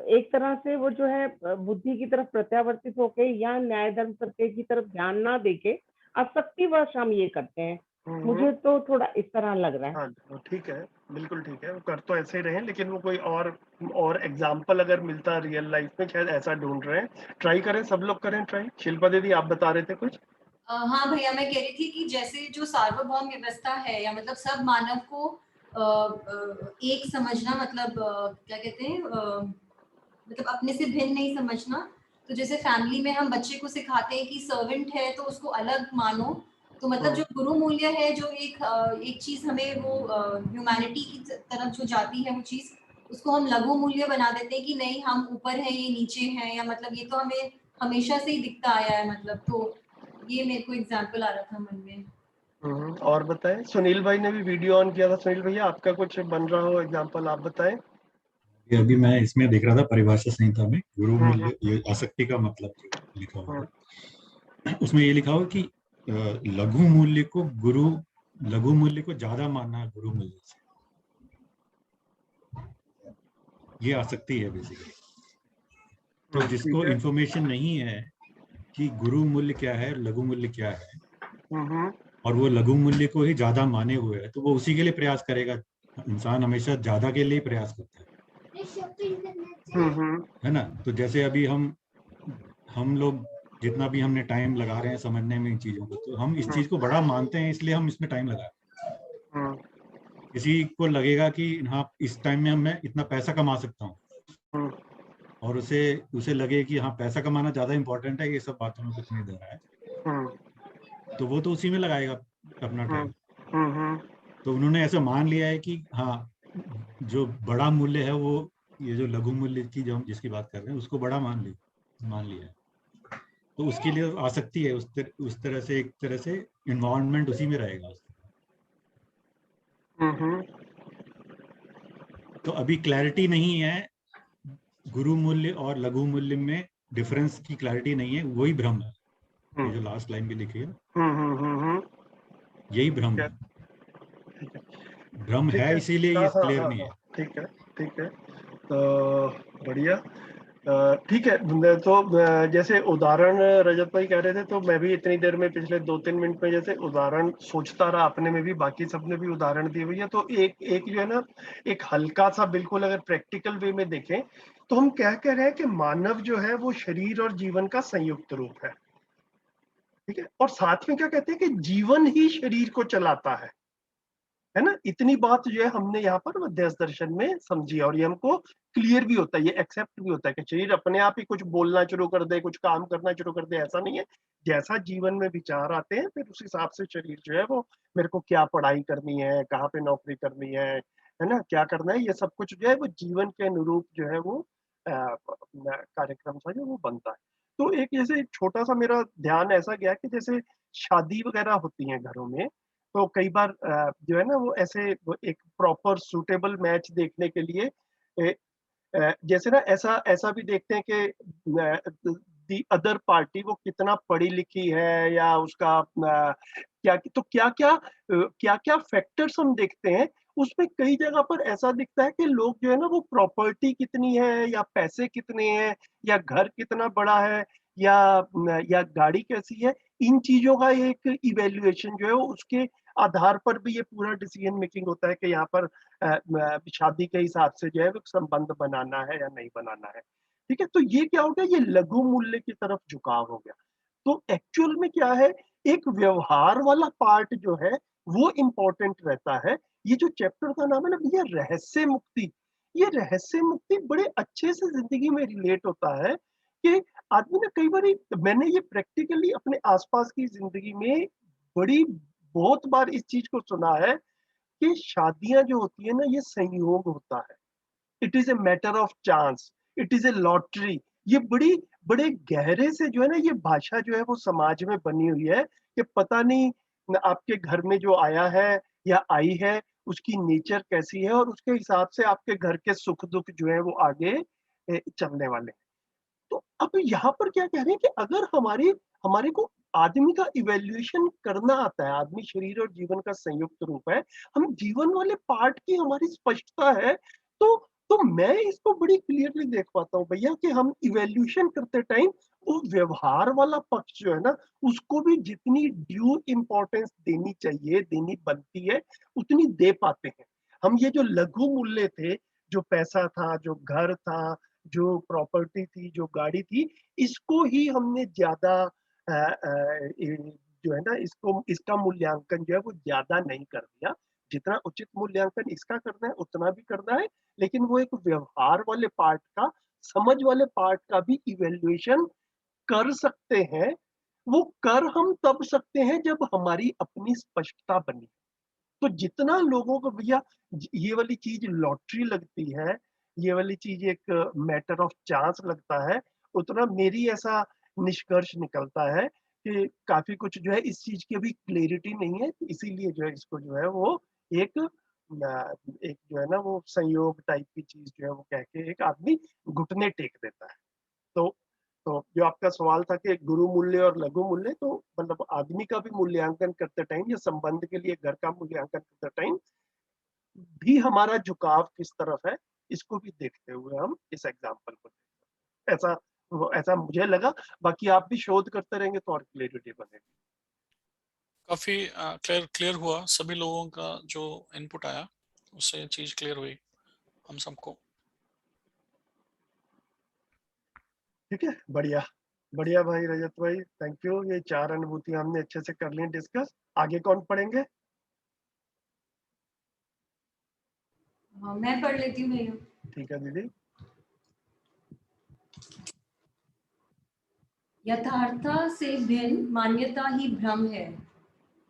एक तरह से वो जो है बुद्धि की तरफ प्रत्यावर्तित होके या न्याय धर्म सत्य की तरफ ध्यान ना देके आसक्तिवश हम ये करते हैं। मुझे तो थोड़ा इस तरह लग रहा है। हाँ ठीक है, बिल्कुल ठीक है, वो कर तो ऐसे ही रहे, लेकिन वो कोई और एग्जाम्पल अगर मिलता रियल लाइफ में, शायद ऐसा ढूंढ रहे हैं। ट्राई करें, सब लोग करें ट्राई। शिल्पा दीदी आप बता रहे थे कुछ। हाँ भैया, मैं कह रही थी कि जैसे जो सार्वभौम व्यवस्था है या मतलब सब मानव को एक समझना, मतलब क्या कहते हैं, मतलब अपने से भिन्न नहीं समझना। तो जैसे फैमिली में हम बच्चे को सिखाते हैं कि सर्वेंट है तो उसको अलग मानो, तो मतलब जो गुरु मूल्य है, जो एक चीज हमें वो ह्यूमैनिटी की तरफ जो जाती है वो चीज, उसको हम लघु मूल्य बना देते हैं कि नहीं हम ऊपर है ये नीचे है, या मतलब ये तो हमें हमेशा से ही दिखता आया है, मतलब तो ये मेरे को एग्जाम्पल आ रहा था मन में। और बताएं, सुनील भाई ने भी वीडियो ऑन किया था। सुनील भैया आपका कुछ बन रहा हो एग्जांपल, आप बताएं। ये अभी मैं इसमें देख रहा था परिभाषा संहिता में गुरु हम्म, मूल्य, ये आसक्ति का मतलब जो लिखा हुआ हम्म, है उसमें ये लिखा हुआ है कि लघु मूल्य को लघु मूल्य को ज्यादा मानना गुरु मूल्य से, ये आसक्ति है बेसिकली। तो जिसको ठीक है। इंफॉर्मेशन नहीं है कि गुरु मूल्य क्या है लघु मूल्य क्या है, हम्म, और वो लघु मूल्य को ही ज्यादा माने हुए है, तो वो उसी के लिए प्रयास करेगा। इंसान हमेशा ज्यादा के लिए प्रयास करता है ना। तो जैसे अभी हम लोग जितना भी हमने टाइम लगा रहे हैं समझने में इन चीजों को, तो हम इस चीज को बड़ा मानते हैं, इसलिए हम इसमें टाइम लगा रहे हैं। किसी को लगेगा कि हाँ इस टाइम में मैं इतना पैसा कमा सकता हूँ, और उसे लगे कि हाँ पैसा कमाना ज्यादा इंपॉर्टेंट है, ये सब बातों में कुछ नहीं दे रहा है, तो वो तो उसी में लगाएगा अपना टाइम। तो उन्होंने ऐसा मान लिया है कि हाँ जो बड़ा मूल्य है वो ये जो लघु मूल्य की जो हम जिसकी बात कर रहे हैं उसको बड़ा मान लिया है। तो उसके लिए आसक्ति है, उस तरह से एक तरह से इन्वायरमेंट उसी में रहेगा। तो अभी क्लैरिटी नहीं है गुरु मूल्य और लघु मूल्य में, डिफरेंस की क्लैरिटी नहीं है, वही भ्रम है। ये जो लास्ट लाइन भी लिखी है यही भ्रम है, भ्रम है, इसीलिए ये क्लियर नहीं है। ठीक है, ठीक है। तो बढ़िया। ठीक है। तो जैसे उदाहरण रजत भाई कह रहे थे, तो मैं भी इतनी देर में पिछले 2-3 मिनट में जैसे उदाहरण सोचता रहा, अपने में भी बाकी सबने भी उदाहरण दिए हुए हैं। तो एक जो है ना, एक हल्का सा बिल्कुल अगर प्रैक्टिकल वे में देखें तो हम क्या कह रहे हैं कि मानव जो है वो शरीर और जीवन का संयुक्त रूप है। ठीक है। और साथ में क्या कहते हैं कि जीवन ही शरीर को चलाता है ना। इतनी बात जो है हमने यहाँ पर मध्यस्थ दर्शन में समझी, और ये हमको क्लियर भी होता है, ये एक्सेप्ट भी होता है कि शरीर अपने आप ही कुछ बोलना शुरू कर दे, कुछ काम करना शुरू कर दे, ऐसा नहीं है। जैसा जीवन में विचार आते हैं फिर उस हिसाब से शरीर जो है वो, मेरे को क्या पढ़ाई करनी है, कहाँ पे नौकरी करनी है ना, क्या करना है, ये सब कुछ जो है वो जीवन के अनुरूप जो है वो कार्यक्रम सा जो वो बनता है। तो एक जैसे छोटा सा मेरा ध्यान ऐसा गया कि जैसे शादी वगैरह होती है घरों में, तो कई बार जो है ना वो ऐसे एक प्रॉपर सूटेबल मैच देखने के लिए जैसे ना ऐसा ऐसा भी देखते हैं कि दी अदर पार्टी वो कितना पढ़ी लिखी है, या उसका क्या, तो क्या क्या फैक्टर्स हम देखते हैं। उसमें कई जगह पर ऐसा दिखता है कि लोग जो है ना वो प्रॉपर्टी कितनी है, या पैसे कितने हैं, या घर कितना बड़ा है, या गाड़ी कैसी है, इन चीजों का एक इवेल्युएशन जो है वो उसके आधार पर भी ये पूरा डिसीजन मेकिंग होता है कि यहाँ पर शादी के हिसाब से जो है वो संबंध बनाना है या नहीं बनाना है। ठीक है। तो ये क्या हो गया, ये लघु मूल्य की तरफ झुकाव हो गया। तो एक्चुअल में क्या है, एक व्यवहार वाला पार्ट जो है वो इंपॉर्टेंट रहता है। ये जो चैप्टर का नाम है ना भैया, रहस्य मुक्ति, ये रहस्य मुक्ति बड़े अच्छे से जिंदगी में रिलेट होता है कि आदमी ना कई बार, मैंने ये प्रैक्टिकली अपने आसपास की जिंदगी में बड़ी बहुत बार इस चीज को सुना है कि शादियां जो होती है ना ये संयोग होता है। It is a matter of chance, it is a lottery. ये बड़े गहरे से जो है ना ये भाषा जो है वो समाज में बनी हुई है कि पता नहीं आपके घर में जो आया है या आई है उसकी नेचर कैसी है, और उसके हिसाब से आपके घर के सुख दुख जो है वो आगे चलने वाले हैं। तो अब यहाँ पर क्या कह रहे हैं कि अगर हमारे को आदमी का इवेल्युएशन करना आता है, आदमी शरीर और जीवन का संयुक्त रूप है, हम जीवन वाले पार्ट की हमारी स्पष्टता है, तो मैं इसको बड़ी क्लियरली देख पाता हूँ भैया कि हम इवेल्युएशन करते टाइम वो व्यवहार वाला पक्ष जो है ना उसको भी जितनी ड्यू इंपॉर्टेंस देनी चाहिए, देनी बनती है, उतनी दे पाते हैं। हम ये जो लघु मूल्य थे, जो पैसा था, जो घर था, जो प्रॉपर्टी थी, जो गाड़ी थी, इसको ही हमने ज्यादा जो है ना इसको इसका मूल्यांकन जो है वो ज्यादा नहीं कर दिया। जितना उचित मूल्यांकन इसका करना है उतना भी करना है, लेकिन वो एक व्यवहार वाले पार्ट का, समझ वाले पार्ट का भी इवेल्युएशन कर सकते हैं। वो कर हम तब सकते हैं जब हमारी अपनी स्पष्टता बनी। तो जितना लोगों को भैया ये वाली चीज लॉटरी लगती है ये वाली चीज एक मैटर ऑफ चांस लगता है, उतना मेरी ऐसा निष्कर्ष निकलता है कि काफी कुछ जो है इस चीज की अभी क्लैरिटी नहीं है, इसीलिए जो है इसको जो है वो एक एक जो है ना वो संयोग टाइप की चीज जो है वो कह के एक आदमी घुटने टेक देता है। तो तो जो आपका सवाल था कि गुरु मूल्य और लघु मूल्य, तो मतलब आदमी का भी मूल्यांकन करते टाइम या संबंध के लिए घर का मूल्यांकन करते टाइम भी हमारा झुकाव किस तरफ है, इसको भी देखते हुए हम इस एग्जाम्पल को ऐसा ऐसा मुझे लगा। बाकी आप भी शोध करते रहेंगे तो और क्लियरिटी बनेगी। काफी क्लियर हुआ, सभी लोगों का जो इनपुट आया उससे ये चीज क्लियर हुई हम सबको। ठीक है, बढ़िया बढ़िया भाई रजत भाई, थैंक यू। ये 4 अनुभूतियां हमने अच्छे से कर ली डिस्कस। आगे कौन पढ़ेंगे? मैं पढ़ लेती हूँ भैया। ठीक है दीदी। यथार्था से भिन्न मान्यता ही भ्रम है।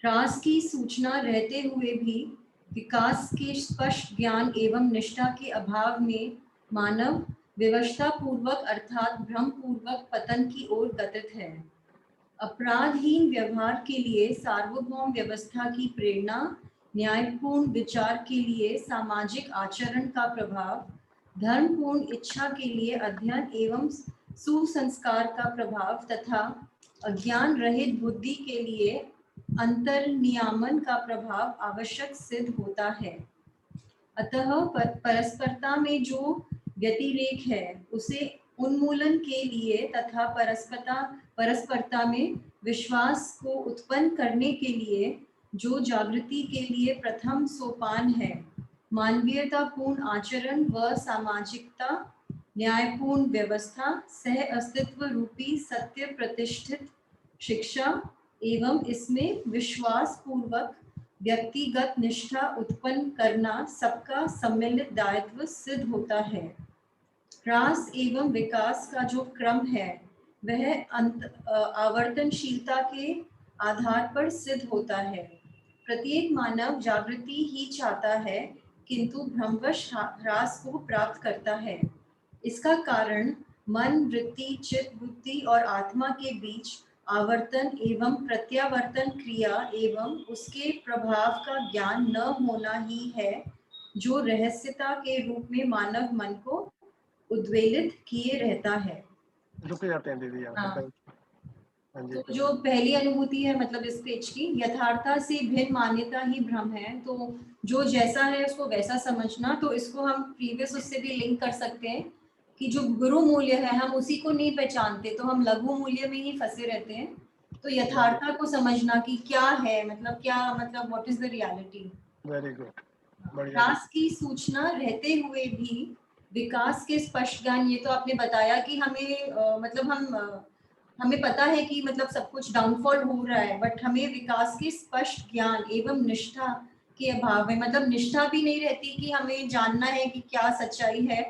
ह्रास की सूचना रहते हुए भी विकास के स्पष्ट ज्ञान एवं निष्ठा के अभाव में मानव विवशता पूर्वक अर्थात भ्रम पूर्वक पतन की ओर गतित है। अपराधहीन व्यवहार के लिए सार्वभौम व्यवस्था की प्रेरणा, न्यायपूर्ण विचार के लिए सामाजिक आचरण का प्रभाव, धर्मपूर्ण इच्छा के लिए अध्ययन एवं सुसंस्कार का प्रभाव तथा अज्ञान रहित बुद्धि के लिए अंतर्नियामन का प्रभाव आवश्यक सिद्ध होता है। अतः परस्परता में जो व्यतिरेक है उसे उन्मूलन के लिए तथा परस्परता में विश्वास को उत्पन्न करने के लिए जो जागृति के लिए प्रथम सोपान है, मानवीयतापूर्ण आचरण व सामाजिकता, न्यायपूर्ण व्यवस्था, सह अस्तित्व रूपी सत्य प्रतिष्ठित शिक्षा एवं इसमें विश्वास पूर्वक व्यक्तिगत निष्ठा उत्पन्न करना सबका सम्मिलित दायित्व सिद्ध होता है। ह्रास एवं विकास का जो क्रम है वह आवर्तनशीलता के आधार पर सिद्ध होता है। प्रत्येक मानव जागृति ही चाहता है किंतु भ्रमवश ह्रास को प्राप्त करता है। इसका कारण मन, वृत्ति, चित्त, बुद्धि और आत्मा के बीच आवर्तन एवं प्रत्यावर्तन क्रिया एवं उसके प्रभाव का ज्ञान न होना ही है, जो रहस्यता के रूप में मानव मन को उद्वेलित किए रहता है। रुक जाते हैं दीदी यहाँ पे। तो जो पहली अनुभूति है मतलब इस पेज की, यथार्था से भिन्न मान्यता ही भ्रम है। तो जो जैसा है उसको वैसा समझना, तो इसको हम प्रीवियस उससे भी लिंक कर सकते हैं कि जो गुरु मूल्य है हम उसी को नहीं पहचानते तो हम लघु मूल्य में ही फंसे रहते हैं। तो यथार्थता को समझना कि क्या है, मतलब क्या, मतलब what is the reality. Very good, विकास की सूचना रहते हुए भी विकास के स्पष्ट ज्ञान, ये तो आपने बताया कि हमें मतलब हमें पता है कि मतलब सब कुछ डाउनफॉल हो रहा है, बट हमें विकास के स्पष्ट ज्ञान एवं निष्ठा के अभाव में, मतलब निष्ठा भी नहीं रहती कि हमें जानना है कि क्या सच्चाई है,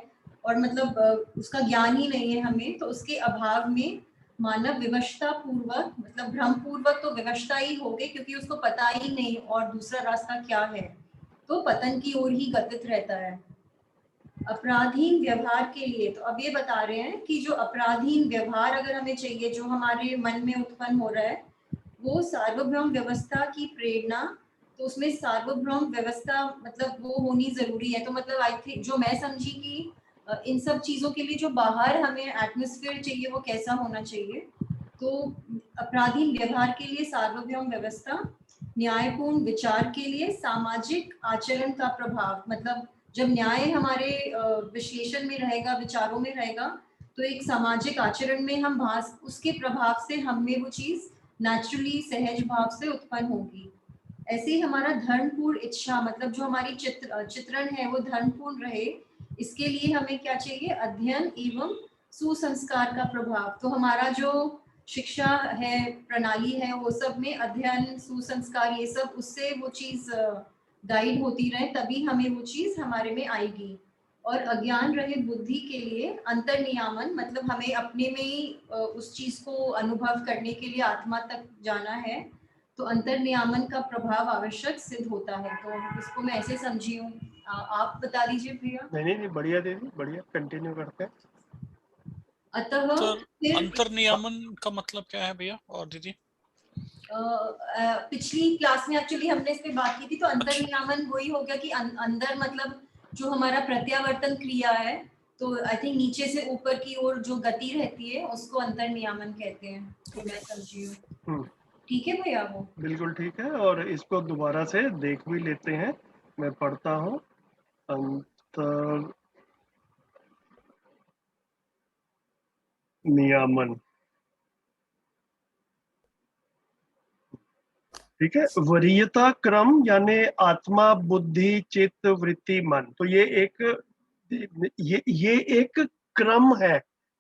और मतलब उसका ज्ञान ही नहीं है हमें, तो उसके अभाव में मानव विवशता पूर्वक, मतलब भ्रम पूर्वक तो विवशता ही हो गई क्योंकि उसको पता ही नहीं और दूसरा रास्ता क्या है, तो पतन की ओर ही गतित रहता है। अपराधीन व्यवहार के लिए, तो अब ये बता रहे हैं कि जो अपराधीन व्यवहार अगर हमें चाहिए, जो हमारे मन में उत्पन्न हो रहा है, वो सार्वभौम व्यवस्था की प्रेरणा, तो उसमें सार्वभौम व्यवस्था मतलब वो होनी जरूरी है। तो मतलब आई थिंक जो मैं समझी कि इन सब चीजों के लिए जो बाहर हमें एटमॉस्फेयर चाहिए वो कैसा होना चाहिए, तो अपराधीन व्यवहार के लिए सार्वभौम व्यवस्था, न्यायपूर्ण विचार के लिए सामाजिक आचरण का प्रभाव, मतलब जब न्याय हमारे विश्लेषण में रहेगा, विचारों में रहेगा, तो एक सामाजिक आचरण में हम भास, उसके प्रभाव से हम में वो चीज नेचुरली सहज भाव से उत्पन्न होगी। ऐसे ही हमारा धर्मपूर्ण इच्छा, मतलब जो हमारी चित्रण है वो धर्मपूर्ण रहे, इसके लिए हमें क्या चाहिए, अध्ययन एवं सुसंस्कार का प्रभाव। तो हमारा जो शिक्षा है, प्रणाली है, वो सब में अध्ययन, सुसंस्कार, ये सब उससे वो चीज गाइड होती रहे, तभी हमें वो चीज हमारे में आएगी। और अज्ञान रहित बुद्धि के लिए अंतर्नियामन, मतलब हमें अपने में ही उस चीज को अनुभव करने के लिए आत्मा तक जाना है, तो अंतर्नियामन का प्रभाव आवश्यक सिद्ध होता है। तो इसको मैं ऐसे समझी हूँ। आप बता दीजिए भैया। नहीं, बढ़िया दीदी, बढ़िया, कंटिन्यू करते हैं। अतः फिर अंतर्नियामन का मतलब क्या है भैया और दीदी? पिछली क्लास में एक्चुअली हमने इस पे बात की थी, तो अंतर्नियामन वही हो गया कि अंदर मतलब जो हमारा प्रत्यावर्तन क्रिया है, तो आई थिंक नीचे से ऊपर की ओर जो गति रहती है उसको अंतर्नियामन कहते हैं, तो मैं समझी हूँ। ठीक है भैया? वो बिल्कुल ठीक है, और इसको दोबारा से देख भी लेते हैं। मैं पढ़ता हूँ, अंतर नियामन। ठीक है, वरीयता क्रम यानी आत्मा, बुद्धि, चित्त, वृत्ति, मन। तो ये एक क्रम है,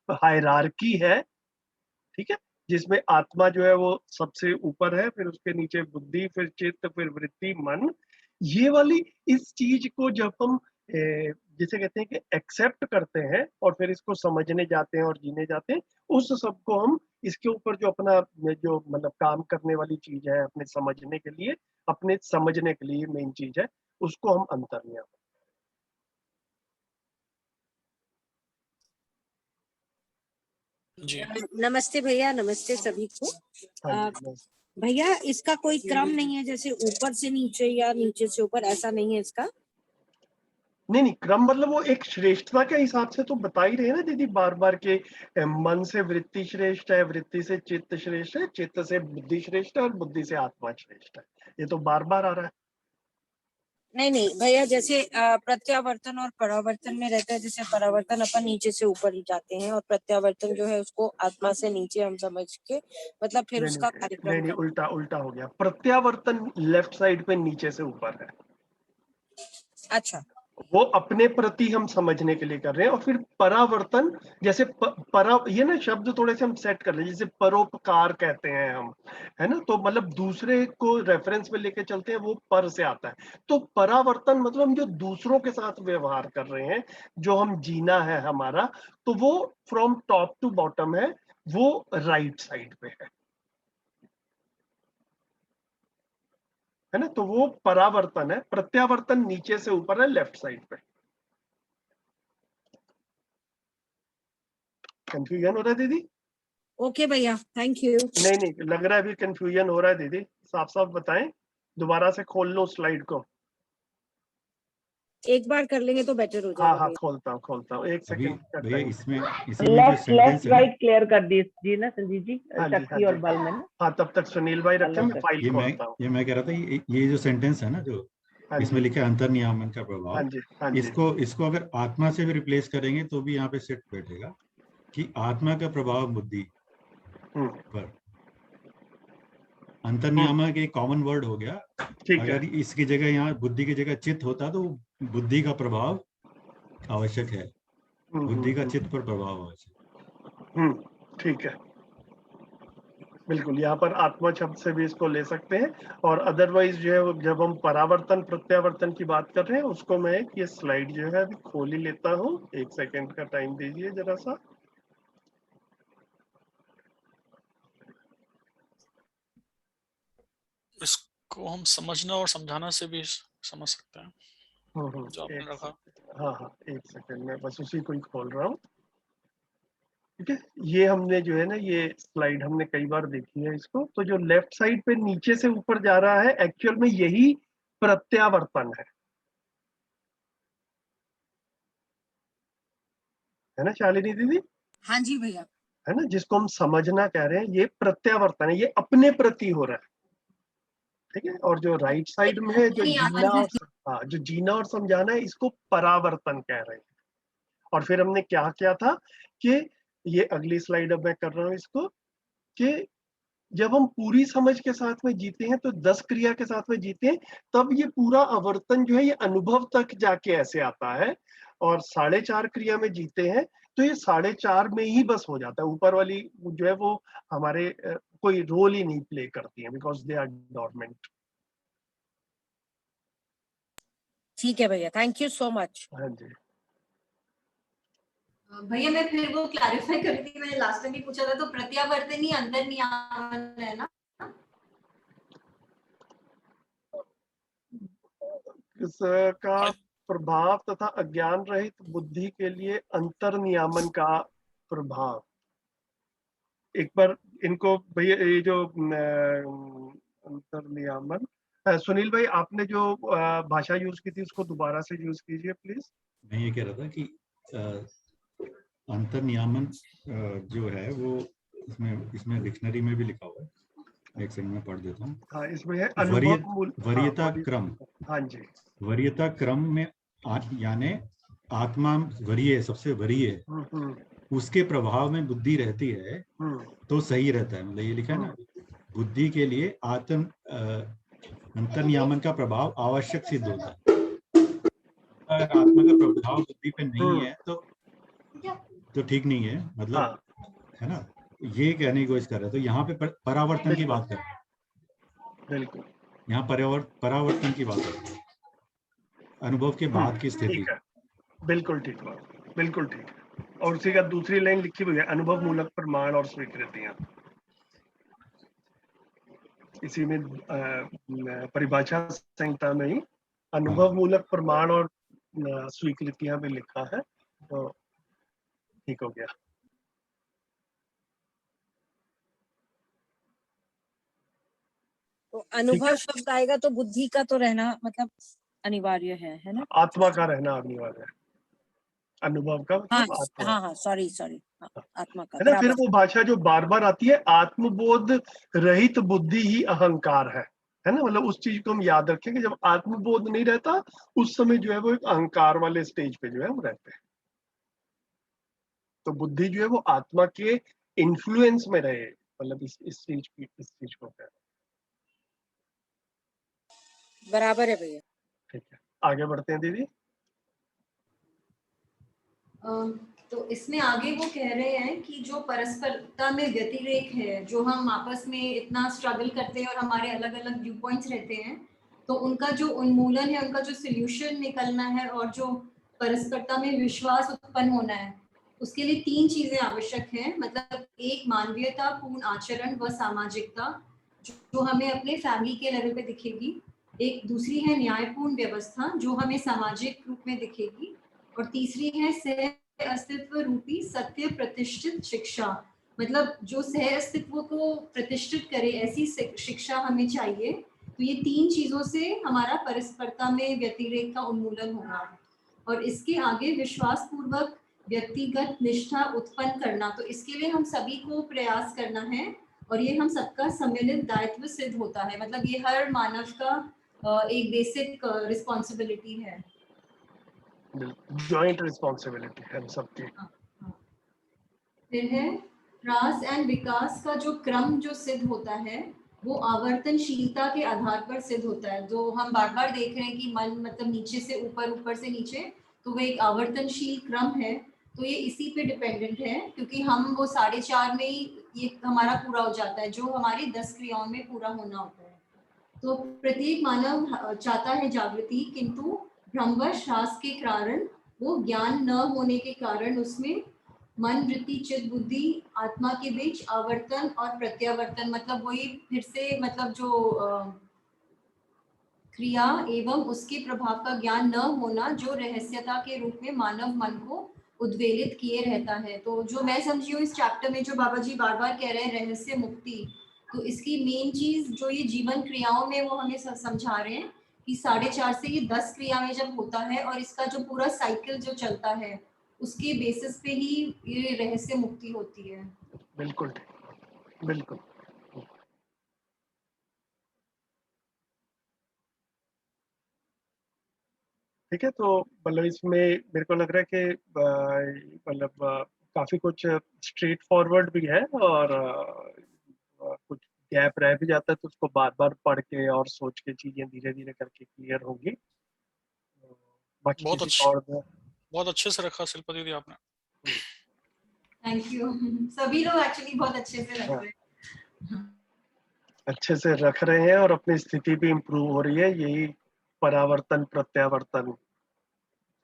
हायरार्की है। ठीक है, जिसमें आत्मा जो है वो सबसे ऊपर है, फिर उसके नीचे बुद्धि, फिर चित्त, फिर वृत्ति, मन। ये वाली इस चीज को जब हम जिसे कहते हैं कि एक्सेप्ट करते हैं और फिर इसको समझने जाते हैं और जीने जाते हैं, उस सब को हम इसके ऊपर जो अपना जो मतलब काम करने वाली चीज है, अपने समझने के लिए मेन चीज है, उसको हम अंतर्नियामन। जी नमस्ते भैया, नमस्ते सभी को। हाँ जी, भैया इसका कोई क्रम नहीं है, जैसे ऊपर से नीचे या नीचे से ऊपर, ऐसा नहीं है इसका? नहीं, क्रम मतलब वो एक श्रेष्ठता के हिसाब से तो बता ही रहे हैं ना दीदी, बार बार के मन से वृत्ति श्रेष्ठ है, वृत्ति से चित्त श्रेष्ठ है, चित्त से बुद्धि श्रेष्ठ है, और बुद्धि से आत्मा श्रेष्ठ है। ये तो बार बार आ रहा है। नहीं भैया, जैसे प्रत्यावर्तन और परावर्तन में रहता है, जैसे परावर्तन अपन नीचे से ऊपर ही जाते हैं और प्रत्यावर्तन जो है उसको आत्मा से नीचे हम समझ के मतलब फिर उसका कार्यक्रम नहीं, उल्टा हो गया। प्रत्यावर्तन लेफ्ट साइड पे नीचे से ऊपर है। अच्छा, वो अपने प्रति हम समझने के लिए कर रहे हैं। और फिर परावर्तन, जैसे ये ना शब्द थोड़े से हम सेट कर ले, जैसे परोपकार कहते हैं हम, है ना, तो मतलब दूसरे को रेफरेंस में लेके चलते हैं, वो पर से आता है। तो परावर्तन मतलब हम जो दूसरों के साथ व्यवहार कर रहे हैं, जो हम जीना है हमारा, तो वो फ्रॉम टॉप टू बॉटम है, वो राइट साइड पे है ना। तो वो परावर्तन है। प्रत्यावर्तन नीचे से ऊपर है, लेफ्ट साइड पे। कंफ्यूजन हो रहा है दीदी? ओके भैया, थैंक यू। नहीं, लग रहा है अभी कंफ्यूजन हो रहा है दीदी, साफ साफ बताएं। दोबारा से खोल लो स्लाइड को। एक बार कर लेंगे तो बेटर हो जाएगा। हाँ, खोलता हूँ, एक सेकंड का भैया टाइम। इसमें इसी में जो सेंटेंस लेफ्ट है ना, राइट क्लियर कर दीजिए ना संजीव जी, हाँ जी, शक्ति और बल में ना। हाँ, तब तक सुनील भाई रखें, मैं फाइल खोलता हूँ। ये मैं कह रहा था, ये जो सेंटेंस है ना, जो हाँ इसमें जी, लिखा है अंतर्नियामन का हाँ प्रभाव, जी, हाँ जी। इसको अगर आत्मा से भी रिप्लेस करेंगे तो भी यहाँ पे सेट बैठेगा कि आत्मा का प्रभाव बुद्धि हम्म, पर। अंतर्नियामक एक कॉमन वर्ड हो गया। ठीक है। अगर इसकी जगह यहाँ बुद्धि की जगह चित्त होता तो बुद्धि का प्रभाव आवश्यक है, बुद्धि का चित्त पर प्रभाव आवश्यक। ठीक है, बिल्कुल। यहाँ पर आत्मा शब्द से भी इसको ले सकते हैं। और अदरवाइज जो है वो जब हम परावर्तन प्रत्यावर्तन की बात कर रहे हैं, उसको मैं ये स्लाइड जो है अभी खोल ही लेता हूँ। एक सेकंड का टाइम दीजिए जरा सा। इसको हम समझना और समझाना से भी समझ सकते हैं जो आपने रखा। हाँ, एक सेकंड, मैं बस उसी को ही खोल रहा हूँ। ठीक है, ये हमने जो है ना, ये स्लाइड हमने कई बार देखी है इसको। तो जो लेफ्ट साइड पे नीचे से ऊपर जा रहा है, एक्चुअल में यही प्रत्यावर्तन है ना शालिनी दीदी? हाँ जी भैया। है ना, जिसको हम समझना कह रहे हैं, ये प्रत्यावर्तन है, ये अपने प्रति हो रहा है। ठीक है, और जो राइट साइड में है, जो जीना और जो जीना और समझाना है, इसको परावर्तन कह रहे हैं। और फिर हमने क्या किया था कि ये अगली स्लाइड अब मैं कर रहा हूँ इसको, कि जब हम पूरी समझ के साथ में जीते हैं, तो 10 क्रिया के साथ में जीते हैं, तब ये पूरा आवर्तन जो है ये अनुभव तक जाके ऐसे आता है। और 4.5 क्रिया में जीते हैं तो ये 4.5 में ही बस हो जाता है। ऊपर वाली जो है वो हमारे कोई रोल ही नहीं प्ले करती है, बिकॉज दे आर डॉर्मेंट। ठीक है भैया, थैंक यू सो मच। हाँ जी। भैया मैं फिर वो क्लैरिफाई कर रही थी, मैंने लास्ट टाइम भी पूछा था, तो प्रत्यावर्तन ही अंतर्नियामन है ना? इसका प्रभाव तथा अज्ञान रहित बुद्धि के लिए अंतर नियामन का प्रभाव। एक बार इनको भैया ये जो अंतर नियामन, सुनील भाई आपने जो भाषा यूज की थी उसको दोबारा से यूज कीजिए प्लीज। मैं ये कह रहा था कि अंतर नियामन जो है वो इसमें डिक्शनरी में भी लिखा हुआ है, एक सेकंड में पढ़ देता हूँ। हाँ, इसमें है अनुभव मूल वरीयता क्रम। हाँ जी, वरीयता क्रम में यानी आत्मा वरीय, सबसे वरीय, उसके प्रभाव में बुद्धि रहती है तो सही रहता है। मतलब ये लिखा है ना, बुद्धि के लिए अंतर नियामन का प्रभाव आवश्यक सिद्ध होता है। अगर आत्मा का प्रभाव बुद्धि पे नहीं है तो ठीक नहीं है, मतलब है ना, ये कहने की कोशिश कर रहे हैं। तो यहाँ पे परावर्तन की बात कर रहे हैं, बिल्कुल यहाँ परावर्तन की बात कर रहे हैं, अनुभव के बाद की स्थिति। बिल्कुल ठीक बात, बिल्कुल ठीक है। और उसी का दूसरी लाइन लिखी हुई है, अनुभव मूलक प्रमाण और स्वीकृतियां। इसी में परिभाषा संहिता में ही अनुभव मूलक प्रमाण और स्वीकृतियां भी लिखा है, तो ठीक हो गया। तो अनुभव शब्द आएगा तो बुद्धि का तो रहना मतलब अनिवार्य है ना? आत्मा का रहना अनिवार्य है, अनुभव का मतलब आत्मा। हाँ, सॉरी आत्मा का, है ना। फिर वो भाषा जो बार बार आती है, आत्मबोध रहित बुद्धि ही अहंकार है ना। मतलब उस चीज को हम याद रखें कि जब आत्मबोध नहीं रहता उस समय जो है वो एक अहंकार वाले स्टेज पे जो है हम रहते हैं। तो बुद्धि जो है वो आत्मा के इन्फ्लुएंस में रहे, मतलब इस चीज को है। बराबर है भैया। ठीक है, आगे बढ़ते हैं दीदी। तो इसमें आगे वो कह रहे हैं कि जो परस्परता में व्यतिरेक है, जो हम आपस में इतना स्ट्रगल करते हैं और हमारे अलग अलग व्यू पॉइंट्स रहते हैं, तो उनका जो उन्मूलन है, उनका जो सोल्यूशन निकलना है और जो परस्परता में विश्वास उत्पन्न होना है, उसके लिए 3 चीजें आवश्यक हैं। मतलब एक मानवीयता पूर्ण आचरण व सामाजिकता जो हमें अपने फैमिली के लेवल पे दिखेगी। एक दूसरी है न्यायपूर्ण व्यवस्था जो हमें सामाजिक रूप में दिखेगी। और तीसरी है सह अस्तित्व रूपी सत्य प्रतिष्ठित शिक्षा, मतलब जो सह अस्तित्व को प्रतिष्ठित करे ऐसी शिक्षा हमें चाहिए। तो ये 3 चीजों से हमारा परस्परता में व्यतिरेक का उन्मूलन होगा। और इसके आगे विश्वास पूर्वक व्यक्तिगत निष्ठा उत्पन्न करना, तो इसके लिए हम सभी को प्रयास करना है और ये हम सबका सम्मिलित दायित्व सिद्ध होता है। मतलब ये हर मानव का एक बेसिक रिस्पॉन्सिबिलिटी है, जॉइंट रिस्पॉन्सिबिलिटी है सबकी। फिर है ह्रास एंड विकास का जो क्रम जो सिद्ध होता है वो आवर्तनशीलता के आधार पर सिद्ध होता है। जो हम बार बार देख रहे हैं कि मन मतलब नीचे से ऊपर, ऊपर से नीचे, तो वो एक आवर्तनशील क्रम है। तो ये इसी पे डिपेंडेंट है, क्योंकि हम वो 4.5 में ही ये हमारा पूरा हो जाता है जो हमारी 10 क्रियाओं में पूरा होना होता है। तो प्रत्येक मानव चाहता है जागृति, किंतु भ्रमवश ह्रास के कारण, वो ज्ञान न होने के कारण उसमें मन, वृत्ति, चित्त, बुद्धि, आत्मा के बीच आवर्तन और प्रत्यावर्तन, मतलब वही फिर से मतलब जो क्रिया एवं उसके प्रभाव का ज्ञान न होना जो रहस्यता के रूप में मानव मन को उद्वेलित किए रहता है। तो जो मैं समझी हूँ इस चैप्टर में जो बाबा जी बार बार कह रहे हैं रहस्य मुक्ति, तो इसकी मेन चीज जो ये जीवन क्रियाओं में वो हमें समझा रहे हैं कि 4.5 से ये 10 क्रिया में जब होता है और इसका जो पूरा साइकिल जो चलता है उसके बेसिस पे ही ये रहस्य मुक्ति होती है। बिल्कुल बिल्कुल। ठीक है, तो मतलब इसमें मेरे को लग रहा है कि मतलब काफी कुछ स्ट्रेट फॉरवर्ड भी है और कुछ गैप रह भी जाता है, तो उसको बार बार पढ़ के और सोच के चीजें धीरे धीरे करके क्लियर होगी। बहुत अच्छे से रखा शिल्पा दीदी आपने। Thank you. सभी लोग एक्चुअली बहुत अच्छे से रख रहे हैं, अच्छे से रख रहे हैं और अपनी स्थिति भी इम्प्रूव हो रही है। यही परावर्तन प्रत्यावर्तन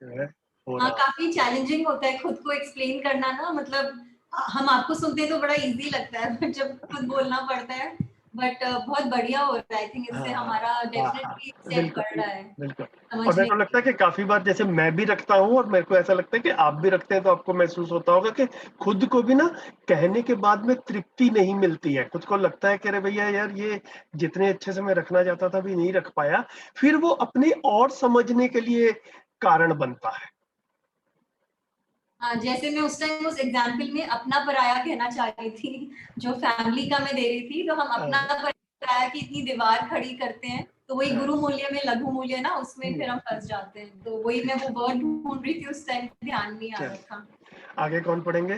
जो है हो रहा है। काफी चैलेंजिंग होता है खुद को एक्सप्लेन करना ना, मतलब हम आपको सुनते हैं तो बड़ा इजी लगता है, जब खुद बोलना पड़ता है बट बहुत बढ़िया हो रहा है। आई थिंक इससे हाँ, हमारा हाँ, डेफिनेटली स्टेप बिल्कुल बढ़ रहा है बिल्कुल। और मेरे समझने को लगता है कि काफी बार जैसे मैं भी रखता हूँ और मेरे को ऐसा लगता है कि आप भी रखते हैं, तो आपको महसूस होता होगा कि खुद को भी ना कहने के बाद में तृप्ति नहीं मिलती है। खुद को लगता है कि अरे भैया यार, ये जितने अच्छे से मैं रखना चाहता था भी नहीं रख पाया। फिर वो अपने और समझने के लिए कारण बनता है। हाँ, जैसे मैं उस टाइम उस एग्जाम्पल में अपना पराया कहना चाह रही थी, जो फैमिली का मैं दे रही थी, तो हम अपना पराया की इतनी दीवार खड़ी करते हैं, तो वही गुरु मूल्य में लघु मूल्य ना, उसमें फिर हम फंस जाते हैं। तो वही मैं वो वर्ड ढूंढ रही थी, उस टाइम ध्यान नहीं आ रहा था। आगे कौन पढ़ेंगे?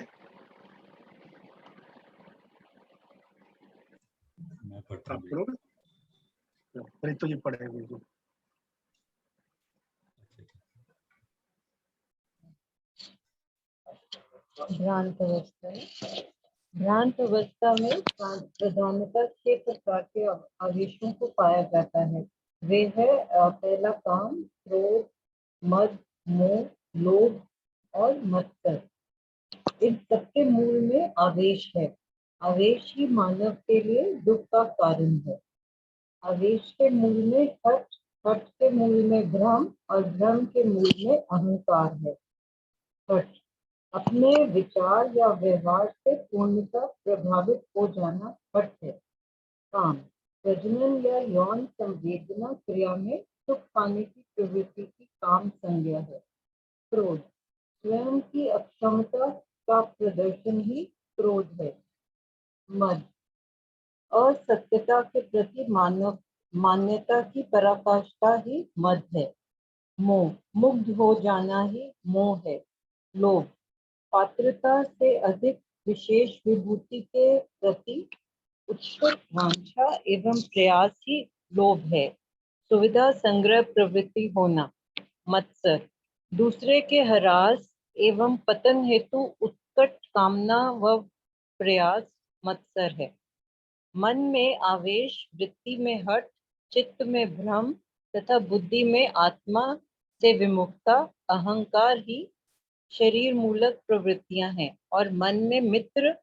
मैं पढ़ता आप हूँ। पढ़ोगे? प्रीतो जी पढ़ेंगे। भ्रांत अवस्था। भ्रांत अवस्था में प्रधानतः 6 प्रकार के आवेशों को पाया जाता है। वे है पहला काम, क्रोध, मद, मोह, लोभ और मत्सर। इन सबके मूल में आवेश है। आवेश ही मानव के लिए दुख का कारण है। आवेश के मूल में हठ, हठ के मूल में भ्रम और भ्रम के मूल में अहंकार है। हठ, अपने विचार या व्यवहार से पूर्णतः प्रभावित हो जाना हठ है। काम, प्रजनन या यौन संवेदना क्रिया में सुख पाने की प्रवृत्ति की काम संज्ञा है। क्रोध, स्वयं की अक्षमता का प्रदर्शन ही क्रोध है। मद, असत्यता के प्रति मान्यता की पराकाष्ठा ही मद है। मोह, मुग्ध हो जाना ही मोह है। लोभ, पात्रता से अधिक विशेष विभूति के प्रति उत्कट वांछा एवं प्रयास ही लोभ है। सुविधा संग्रह प्रवृत्ति होना। मत्सर, दूसरे के हरास एवं पतन हेतु उत्कट कामना व प्रयास मत्सर है। मन में आवेश, वृत्ति में हठ, चित्त में भ्रम तथा बुद्धि में आत्मा से विमुखता, अहंकार ही शरीर मूलक प्रवृत्तियां हैं। और मन में मित्र,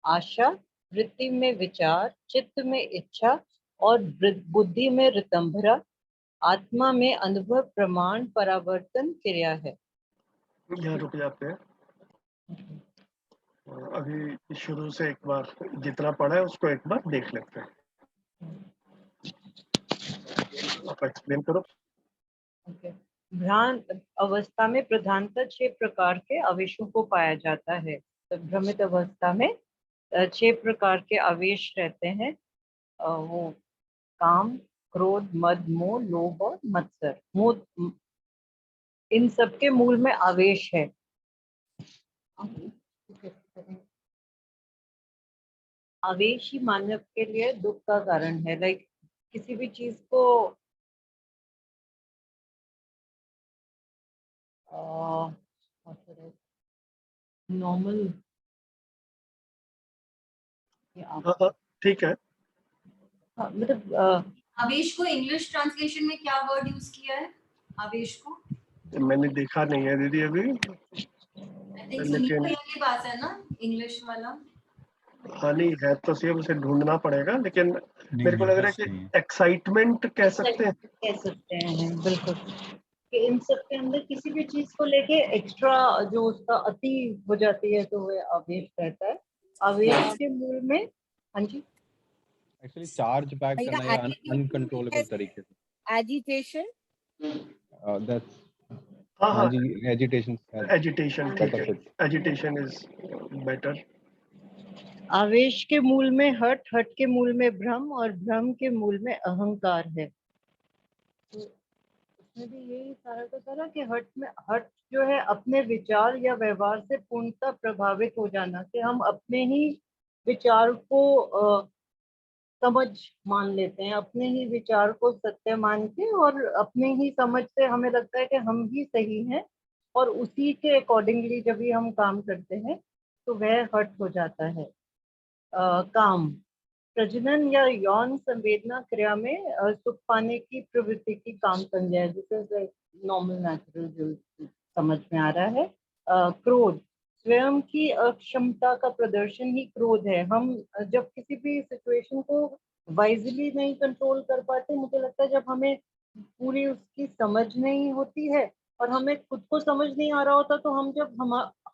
आशा, वृत्ति में विचार, चित्त में इच्छा और बुद्धि में ऋतंभरा, आत्मा में अनुभव, प्रमाण, परावर्तन क्रिया है। यहाँ रुक जाते हैं। अभी शुरू से एक बार जितना पढ़ा है उसको एक बार देख लेते हैं। आप एक्सप्लेन करो। भ्रांत अवस्था में प्रधानतः 6 प्रकार के आवेशों को पाया जाता है। तो भ्रमित अवस्था में 6 प्रकार के आवेश रहते हैं। वो काम, क्रोध, मद, मोह, लोभ और मत्सर। मोह, इन सबके मूल में आवेश है। आवेश ही मानव के लिए दुख का कारण है। लाइक किसी भी चीज को नॉर्मल, हाँ, ठीक है। मतलब आवेश को इंग्लिश ट्रांसलेशन में क्या वर्ड यूज किया है? आवेश को मैंने देखा नहीं है दीदी अभी, आई थिंक सुनील लेकिन भैया के पास है ना इंग्लिश वाला। हाँ नहीं है तो सही, उसे ढूंढना पड़ेगा। लेकिन मेरे को लग रहा है कि एक्साइटमेंट कह सकते हैं। बिल्कुल, कि इन सब के अंदर किसी भी चीज को लेके एक्स्ट्रा जो उसका अति हो जाती है तो वह आवेश रहता है। आवेश के मूल में, हाँ जी, एक्चुअली चार्ज बैक करना या अनकंट्रोलेबल तरीके से। एजिटेशन, दैट्स हाँ हाँ जी, एजिटेशन। एजिटेशन, ठीक है, एजिटेशन इज बेटर। आवेश के मूल में हठ, हठ के मूल में भ्रम और भ्रम के मूल में अहंकार है। तो उसमें भी यही सारा का सारा कि हठ में, हठ जो है अपने विचार या व्यवहार से पूर्णतः प्रभावित हो जाना, कि हम अपने ही विचार को समझ मान लेते हैं, अपने ही विचार को सत्य मान के, और अपने ही समझ से हमें लगता है कि हम ही सही हैं, और उसी के अकॉर्डिंगली जब भी हम काम करते हैं तो वह हठ हो जाता है। काम, प्रजनन या यौन संवेदना क्रिया में सुख पाने की प्रवृत्ति की काम संज्ञा है। दिस इज नॉर्मल नेचुरल जो समझ में आ रहा है। क्रोध, स्वयं की अक्षमता का प्रदर्शन ही क्रोध है। हम जब किसी भी सिचुएशन को वाइजली नहीं कंट्रोल कर पाते। मुझे लगता है जब हमें पूरी उसकी समझ नहीं होती है और हमें खुद को समझ नहीं आ रहा होता, तो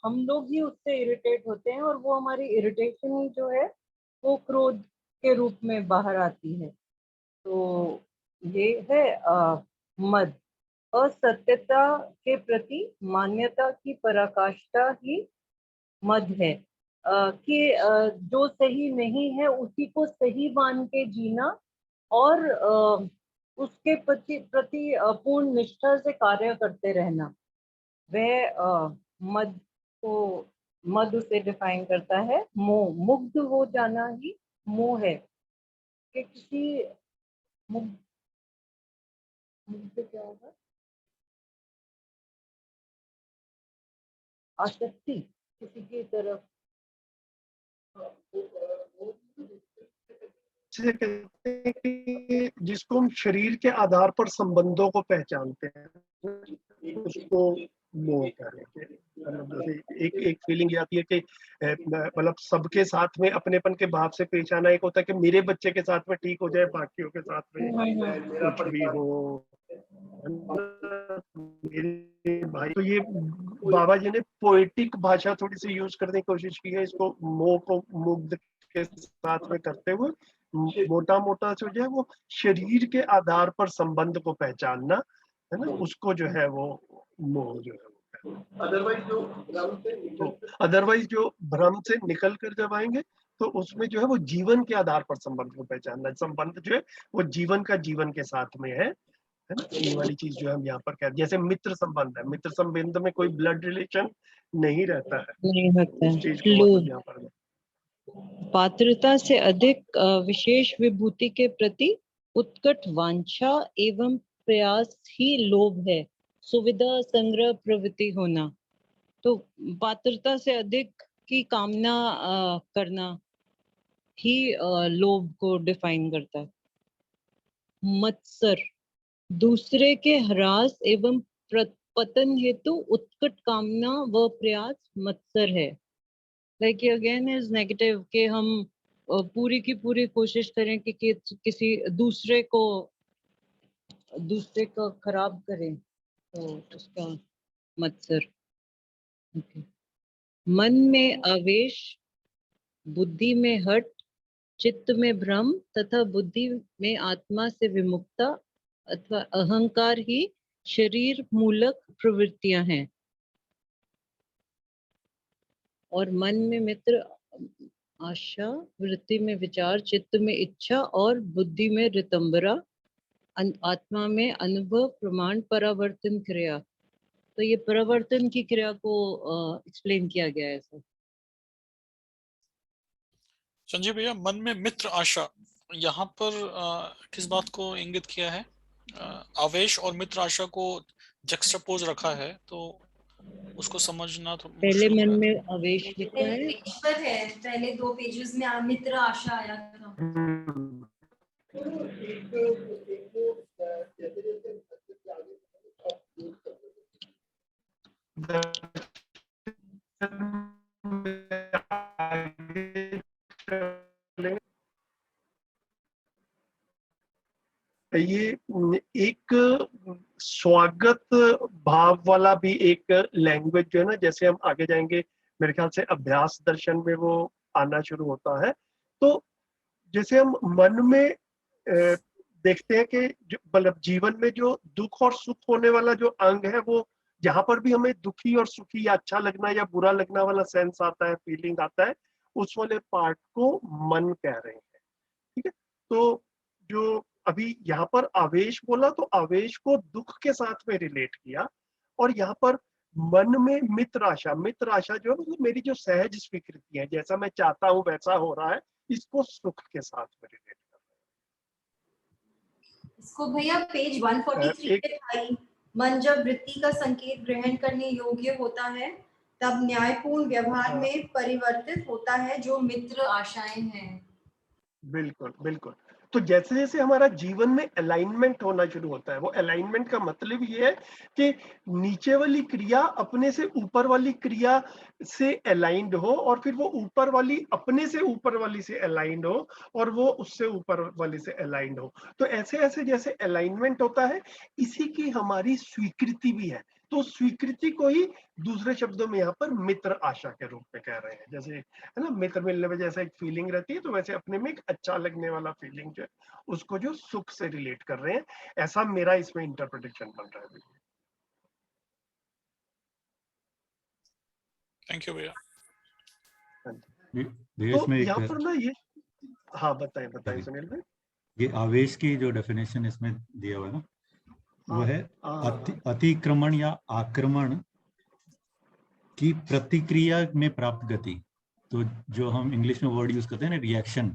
हम लोग ही उससे इरिटेट होते हैं और वो हमारी इरिटेशन ही जो है वो क्रोध के रूप में बाहर आती है। तो ये है मद। असत्यता के प्रति मान्यता की पराकाष्ठा ही मद है। कि जो सही नहीं है उसी को सही मान के जीना और उसके प्रति पूर्ण निष्ठा से कार्य करते रहना, वह मद को मद उसे डिफाइन करता है। मोह, मुग्ध हो जाना ही मोह है। कि किसी मुग्ध क्या होगा? आसक्ति किसी की तरफ। जिसे कहते हैं कि जिसको हम शरीर के आधार पर संबंधों को पहचानते हैं, उसको मोह करेंगे। मतलब जैसे एक फीलिंग आती है कि मतलब सबके साथ में अपनेपन के भाव से पेश आना। एक होता है कि मेरे बच्चे के साथ में ठीक हो जाए, बाकियों के साथ में कुछ भी हो, मेरे भाई। तो ये बाबा जी ने पोएटिक भाषा थोड़ी सी यूज करने की कोशिश की है, इसको मोह को मुग्ध के साथ में करते हुए। मोटा मोटा जो है वो शरीर के आधार पर संबंध को पहचानना है ना, उसको जो है वो मोह जो है। अदरवाइज जो भ्रम से निकल कर जब आएंगे तो उसमें जो है वो जीवन के आधार पर संबंध को पहचानना। संबंध जो है वो जीवन का जीवन के साथ में है ना। ये वाली चीज जो हम यहाँ पर कहते हैं, जैसे मित्र संबंध है, मित्र संबंध में कोई ब्लड रिलेशन नहीं रहता है, नहीं होता उस है। चीज को लोभ, मतलब यहाँ पर पात्रता से अधिक विशेष विभूति के प्रति उत्कट वांछा एवं प्रयास ही लोभ है। सुविधा संग्रह प्रवृत्ति होना, तो पात्रता से अधिक की कामना करना ही लोभ को डिफाइन करता है। मत्सर, दूसरे के ह्रास एवं पतन हेतु उत्कट कामना व प्रयास मत्सर है। लाइक अगेन इज नेगेटिव, कि हम पूरी की पूरी कोशिश करें कि किसी दूसरे का खराब करें, तो उसका मत्सर। मन में आवेश, बुद्धि में हट, चित्त में भ्रम तथा बुद्धि में आत्मा से विमुक्ता अथवा अहंकार ही शरीर मूलक प्रवृत्तियां हैं। और मन में मित्र आशा, वृत्ति में विचार, चित्त में इच्छा और बुद्धि में रितंबरा, आत्मा में अनुभव, प्रमाण, परावर्तन क्रिया। तो ये परावर्तन की क्रिया को एक्सप्लेन किया गया है सर। संजीव भैया, मन में मित्र आशा, यहाँ पर किस बात को इंगित किया है? आवेश और मित्र आशा को जक्सटापोज रखा है, तो उसको समझना तो पहले मुश्किल मन है। में आवेश लिखा है, पेज पर है, पहले 2 पेजेस में मित्र आशा आया था। ये एक स्वागत भाव वाला भी एक लैंग्वेज जो है ना, जैसे हम आगे जाएंगे मेरे ख्याल से अभ्यास दर्शन में वो आना शुरू होता है। तो जैसे हम मन में देखते हैं कि मतलब जीवन में जो दुख और सुख होने वाला जो अंग है, वो जहां पर भी हमें दुखी और सुखी या अच्छा लगना या बुरा लगना वाला सेंस आता है, फीलिंग आता है, उस वाले पार्ट को मन कह रहे हैं। ठीक है, तो जो अभी यहाँ पर आवेश बोला तो आवेश को दुख के साथ में रिलेट किया, और यहाँ पर मन में मित्र आशा जो है मतलब मेरी जो सहज स्वीकृति है, जैसा मैं चाहता हूँ वैसा हो रहा है, इसको सुख के साथ में रिलेट कर रहा है। इसको भैया पेज 143 पे भाई, मन जब वृत्ति का संकेत ग्रहण करने योग्य होता है तब न्यायपूर्ण व्यवहार में परिवर्तित होता है, जो मित्र आशाएं हैं। बिल्कुल बिल्कुल। तो जैसे जैसे हमारा जीवन में अलाइनमेंट होना शुरू होता है, वो अलाइनमेंट का मतलब ये है कि नीचे वाली क्रिया अपने से ऊपर वाली क्रिया से अलाइंड हो, और फिर वो ऊपर वाली अपने से ऊपर वाली से अलाइंड हो, और वो उससे ऊपर वाली से अलाइंड हो। तो ऐसे ऐसे जैसे अलाइनमेंट होता है, इसी की हमारी स्वीकृति भी है। तो स्वीकृति को ही दूसरे शब्दों में यहाँ पर मित्र आशा के रूप में कह रहे हैं। जैसे है ना, मित्र मिलने में जैसा एक फीलिंग रहती है, तो वैसे अपने में एक अच्छा लगने वाला फीलिंग जो है उसको जो सुख से रिलेट कर रहे हैं, ऐसा मेरा इसमें इंटरप्रिटेशन बन रहा है। थैंक यू भैया। भैया तो इसमें यहाँ एक पर ना ये, हाँ बताएं सुनील भाई। ये आवेश की जो डेफिनेशन इसमें दिया हुआ है ना, वो है अतिक्रमण या आक्रमण की प्रतिक्रिया में प्राप्त गति। तो जो हम इंग्लिश में वर्ड यूज करते हैं ना, रिएक्शन,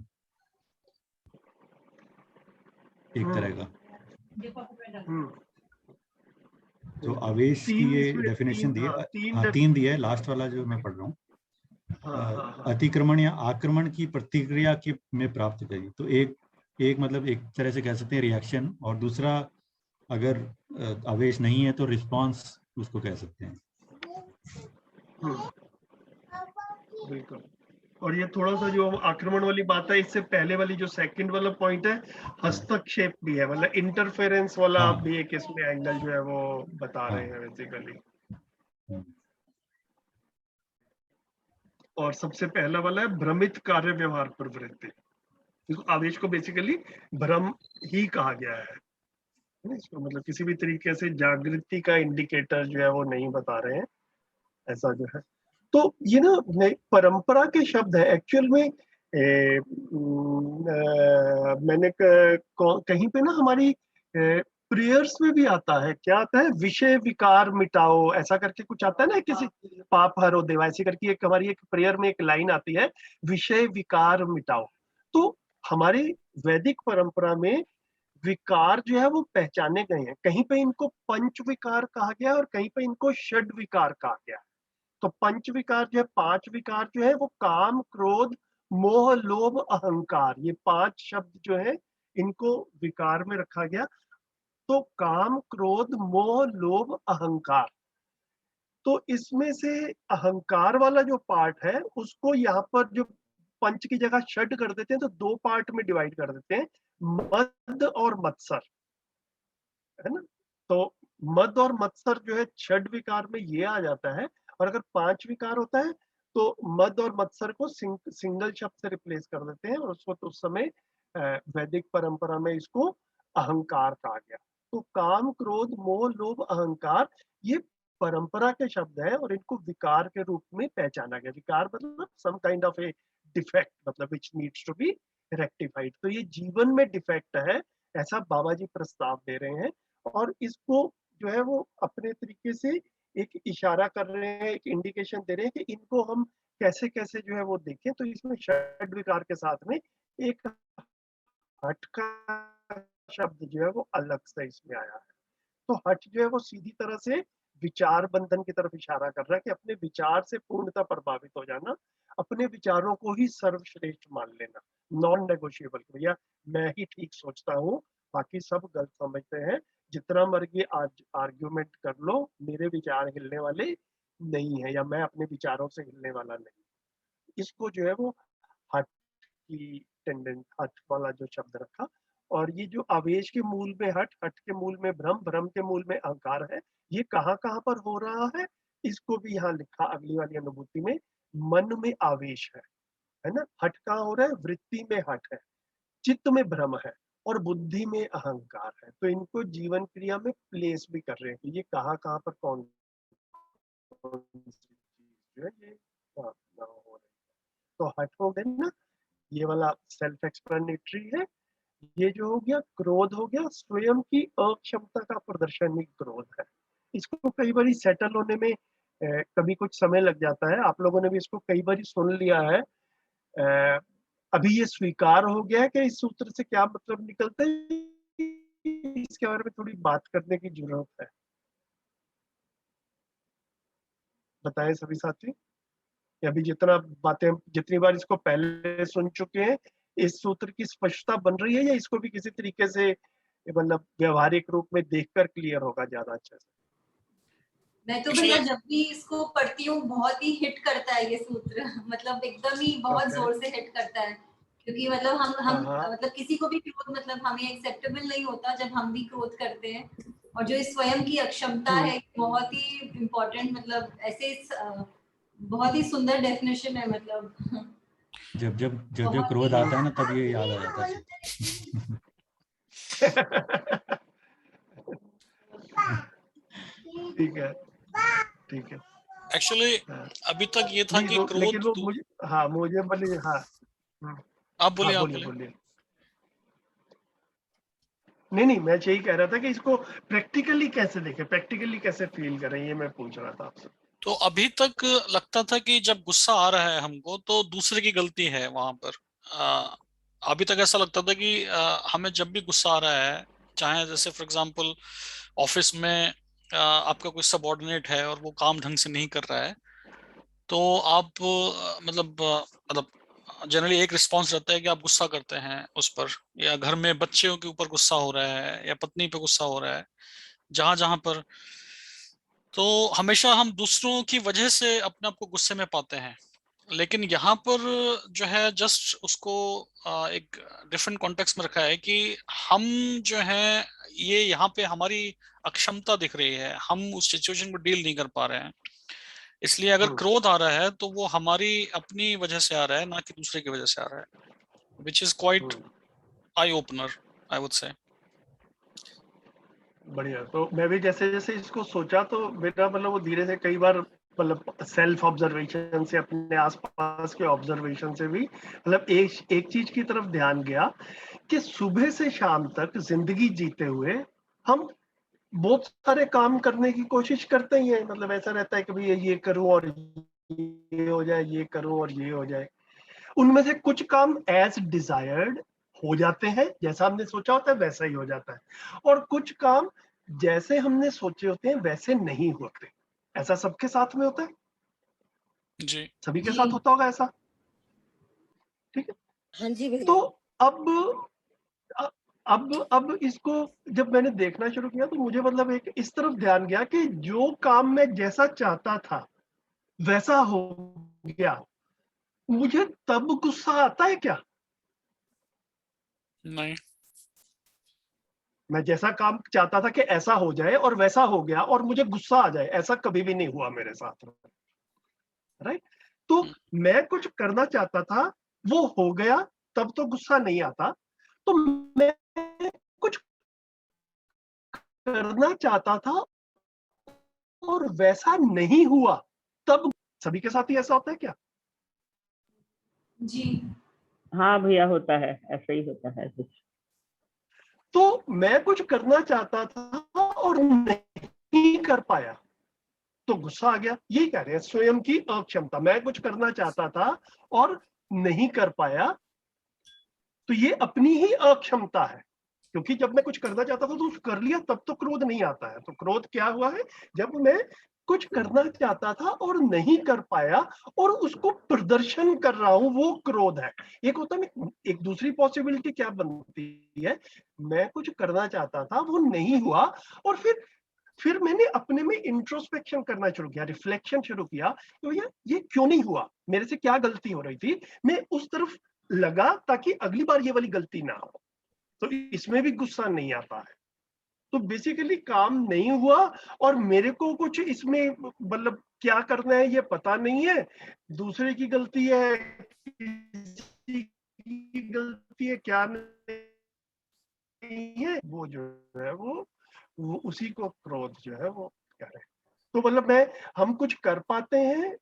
एक तरह का। तो आवेश की ये डेफिनेशन दी है। हाँ, 3 दिया है, लास्ट वाला जो मैं पढ़ रहा हूँ। अतिक्रमण या आक्रमण की प्रतिक्रिया के में प्राप्त गति। तो एक मतलब एक तरह से कह सकते हैं रिएक्शन, और दूसरा अगर आवेश नहीं है तो रिस्पांस उसको कह सकते हैं। बिल्कुल। और ये थोड़ा सा जो आक्रमण वाली बात है, इससे पहले वाली जो सेकंड वाला पॉइंट है, हस्तक्षेप भी है, मतलब इंटरफेरेंस वाला भी एक इसमें एंगल जो है वो बता रहे हैं बेसिकली। और सबसे पहला वाला है भ्रमित कार्य व्यवहार प्रवृत्ति। आवेश को बेसिकली भ्रम ही कहा गया है, इसको मतलब किसी भी तरीके से जागृति का इंडिकेटर जो है वो नहीं बता रहे हैं, ऐसा जो है। तो ये ना परंपरा के शब्द है एक्चुअल में। मैंने कहीं पे ना हमारी प्रेयर्स में भी आता है, क्या आता है, विषय विकार मिटाओ, ऐसा करके कुछ आता है ना, किसी पाप हरो देवा, ऐसी करके एक हमारी एक प्रेयर में एक लाइन आती है, विषय विकार मिटाओ। तो हमारी वैदिक परंपरा में विकार जो है वो पहचाने गए हैं। कहीं पे इनको पंच विकार कहा गया और कहीं पे इनको षड विकार कहा गया। तो पंच विकार जो है, 5 विकार जो है वो काम, क्रोध, मोह, लोभ, अहंकार, ये 5 शब्द जो है इनको विकार में रखा गया। तो काम, क्रोध, मोह, लोभ, अहंकार, तो इसमें से अहंकार वाला जो पार्ट है उसको यहाँ पर जो पंच की जगह षड कर देते हैं, तो 2 पार्ट में डिवाइड कर देते हैं, मद और मत्सर, है ना। तो मद और मत्सर जो है षड विकार में ये आ जाता है। और अगर 5 विकार होता है तो मद और मत्सर को सिंगल शब्द से रिप्लेस कर देते हैं, और उसको तो उस समय वैदिक परंपरा में इसको अहंकार कहा गया। तो काम, क्रोध, मोह, लोभ, अहंकार ये परंपरा के शब्द है, और इनको विकार के रूप में पहचाना गया। विकार मतलब some kind of a defect, मतलब which needs to be rectified. तो ये जीवन में डिफेक्ट है, ऐसा बाबा जी प्रस्ताव दे रहे हैं, और इसको जो है वो अपने तरीके से एक इशारा कर रहे हैं, एक इंडिकेशन दे रहे हैं कि इनको हम कैसे कैसे जो है वो देखें। तो इसमें षड विकार के साथ में एक हट का शब्द जो है वो अलग से इसमें आया है। तो हट जो है वो सीधी तरह से विचार बंधन की तरफ इशारा कर रहा है, कि अपने विचार से पूर्णतः प्रभावित हो जाना, अपने विचारों को ही सर्वश्रेष्ठ मान लेना, नॉन नेगोशिएबल। भैया मैं ही ठीक सोचता हूँ, बाकी सब गलत समझते हैं, जितना मर्जी आज आर्ग्यूमेंट कर लो, मेरे विचार हिलने वाले नहीं है, या मैं अपने विचारों से हिलने वाला नहीं। इसको जो है वो हट की टेंडेंट, हट वाला जो शब्द रखा। और ये जो आवेश के मूल में हट, हट के मूल में भ्रम, भ्रम के मूल में अहंकार है, ये कहाँ कहाँ पर हो रहा है, इसको भी यहाँ लिखा अगली वाली अनुभूति में। मन में आवेश है ना, हट कहाँ हो रहा है, वृत्ति में हट है, चित्त में भ्रम है, और बुद्धि में अहंकार है। तो इनको जीवन क्रिया में प्लेस भी कर रहे हैं कि ये कहाँ कहाँ पर कौन सी चीज जो है ये हो रही है। तो हट हो गए ना, ये वाला सेल्फ एक्सप्लेनेटरी है। ये जो हो गया क्रोध हो गया, स्वयं की अक्षमता का प्रदर्शन ही क्रोध है। इसको कई बार सेटल होने में कभी कुछ समय लग जाता है। आप लोगों ने भी इसको कई बार सुन लिया है। अभी ये स्वीकार हो गया है कि इस सूत्र से क्या मतलब निकलता है, इसके बारे में थोड़ी बात करने की जरूरत है। बताएं सभी साथी, अभी जितना बातें, जितनी बार इसको पहले सुन चुके हैं, इस सूत्र की स्पष्टता बन रही है, या इसको भी किसी तरीके से मतलब व्यवहारिक रूप में देखकर क्लियर होगा ज्यादा अच्छे से? मैं तो भैया जब भी इसको पढ़ती हूँ बहुत ही हिट करता है ये सूत्र मतलब एकदम ही बहुत जोर से हिट करता है, क्योंकि मतलब हम मतलब किसी को भी क्रोध मतलब हमें एक्सेप्टेबल नहीं होता जब हम भी क्रोध करते हैं, और जो इस स्वयं की अक्षमता है बहुत ही इम्पोर्टेंट, मतलब ऐसे बहुत ही सुंदर डेफिनेशन है मतलब। जब क्रोध आता है ना तब ये याद आ जाता है। ठीक है, ठीक है। एक्चुअली अभी तक ये था कि क्रोध, लेकिन वो मुझे मुझे बोलिए। आप बोलिए, आप बोलिए। नहीं, मैं यही कह रहा था कि इसको प्रैक्टिकली कैसे देखें, प्रैक्टिकली कैसे फील करें, ये मैं पूछ रहा था आपसे। तो अभी तक लगता था कि जब गुस्सा आ रहा है हमको तो दूसरे की गलती है वहां पर। अभी तक ऐसा लगता था कि हमें जब भी गुस्सा आ रहा है, चाहे जैसे फॉर एग्जांपल ऑफिस में आपका कोई सबऑर्डिनेट है और वो काम ढंग से नहीं कर रहा है, तो आप मतलब जनरली एक रिस्पॉन्स रहता है कि आप गुस्सा करते हैं उस पर, या घर में बच्चों के ऊपर गुस्सा हो रहा है या पत्नी पे गुस्सा हो रहा है, जहां जहां पर, तो हमेशा हम दूसरों की वजह से अपने आप को गुस्से में पाते हैं। लेकिन यहाँ पर जो है जस्ट उसको एक डिफरेंट कॉन्टेक्स्ट में रखा है कि हम जो है ये यहाँ पे हमारी अक्षमता दिख रही है, हम उस सिचुएशन को डील नहीं कर पा रहे हैं, इसलिए अगर क्रोध आ रहा है तो वो हमारी अपनी वजह से आ रहा है, ना कि दूसरे की वजह से आ रहा है, which is quite eye opener I would say. बढ़िया। तो मैं भी जैसे जैसे इसको सोचा तो मेरा मतलब वो धीरे से कई बार मतलब सेल्फ ऑब्जर्वेशन से, अपने आसपास के ऑब्जर्वेशन से भी मतलब एक चीज की तरफ ध्यान गया कि सुबह से शाम तक जिंदगी जीते हुए हम बहुत सारे काम करने की कोशिश करते ही हैं। मतलब ऐसा रहता है कि भाई ये करूं और ये हो जाए, ये करूं और ये हो जाए। उनमें से कुछ काम एज डिजायर्ड हो जाते हैं, जैसा हमने सोचा होता है वैसा ही हो जाता है, और कुछ काम जैसे हमने सोचे होते हैं वैसे नहीं होते। ऐसा सबके साथ में होता है जी, सभी के साथ होता होगा ऐसा, ठीक है? हाँ जी भैया। तो अब इसको जब मैंने देखना शुरू किया तो मुझे मतलब एक इस तरफ ध्यान गया कि जो काम मैं जैसा चाहता था वैसा हो गया, मुझे तब गुस्सा आता है क्या? नहीं, मैं जैसा काम चाहता था कि ऐसा हो जाए और वैसा हो गया और मुझे गुस्सा आ जाए, ऐसा कभी भी नहीं हुआ मेरे साथ में, राइट? तो मैं कुछ करना चाहता था, वो हो गया, तब तो गुस्सा नहीं आता। तो मैं कुछ करना चाहता था और वैसा नहीं हुआ, तब सभी के साथ ही ऐसा होता है क्या? जी हाँ भैया, होता है, ऐसा ही होता है कुछ। तो मैं कुछ करना चाहता था और नहीं कर पाया तो गुस्सा आ गया। यही कह रहे हैं, स्वयं की अक्षमता। मैं कुछ करना चाहता था और नहीं कर पाया तो ये अपनी ही अक्षमता है, क्योंकि जब मैं कुछ करना चाहता था तो कर लिया, तब तो क्रोध नहीं आता है। तो क्रोध क्या हुआ है? जब मैं कुछ करना चाहता था और नहीं कर पाया और उसको प्रदर्शन कर रहा हूं, वो क्रोध है। एक होता है, एक दूसरी पॉसिबिलिटी क्या बनती है, मैं कुछ करना चाहता था वो नहीं हुआ और फिर मैंने अपने में इंट्रोस्पेक्शन करना शुरू किया, रिफ्लेक्शन शुरू किया तो ये क्यों नहीं हुआ, मेरे से क्या गलती हो रही थी, मैं उस तरफ लगा ताकि अगली बार ये वाली गलती ना हो। तो इसमें भी गुस्सा नहीं आता है। तो बेसिकली काम नहीं हुआ और मेरे को कुछ इसमें मतलब क्या करना है ये पता नहीं है, दूसरे की गलती है, किसी की गलती है, क्या नहीं है, वो जो है वो उसी को क्रोध जो है वो कह रहे हैं। तो मतलब हम कुछ कर पाते हैं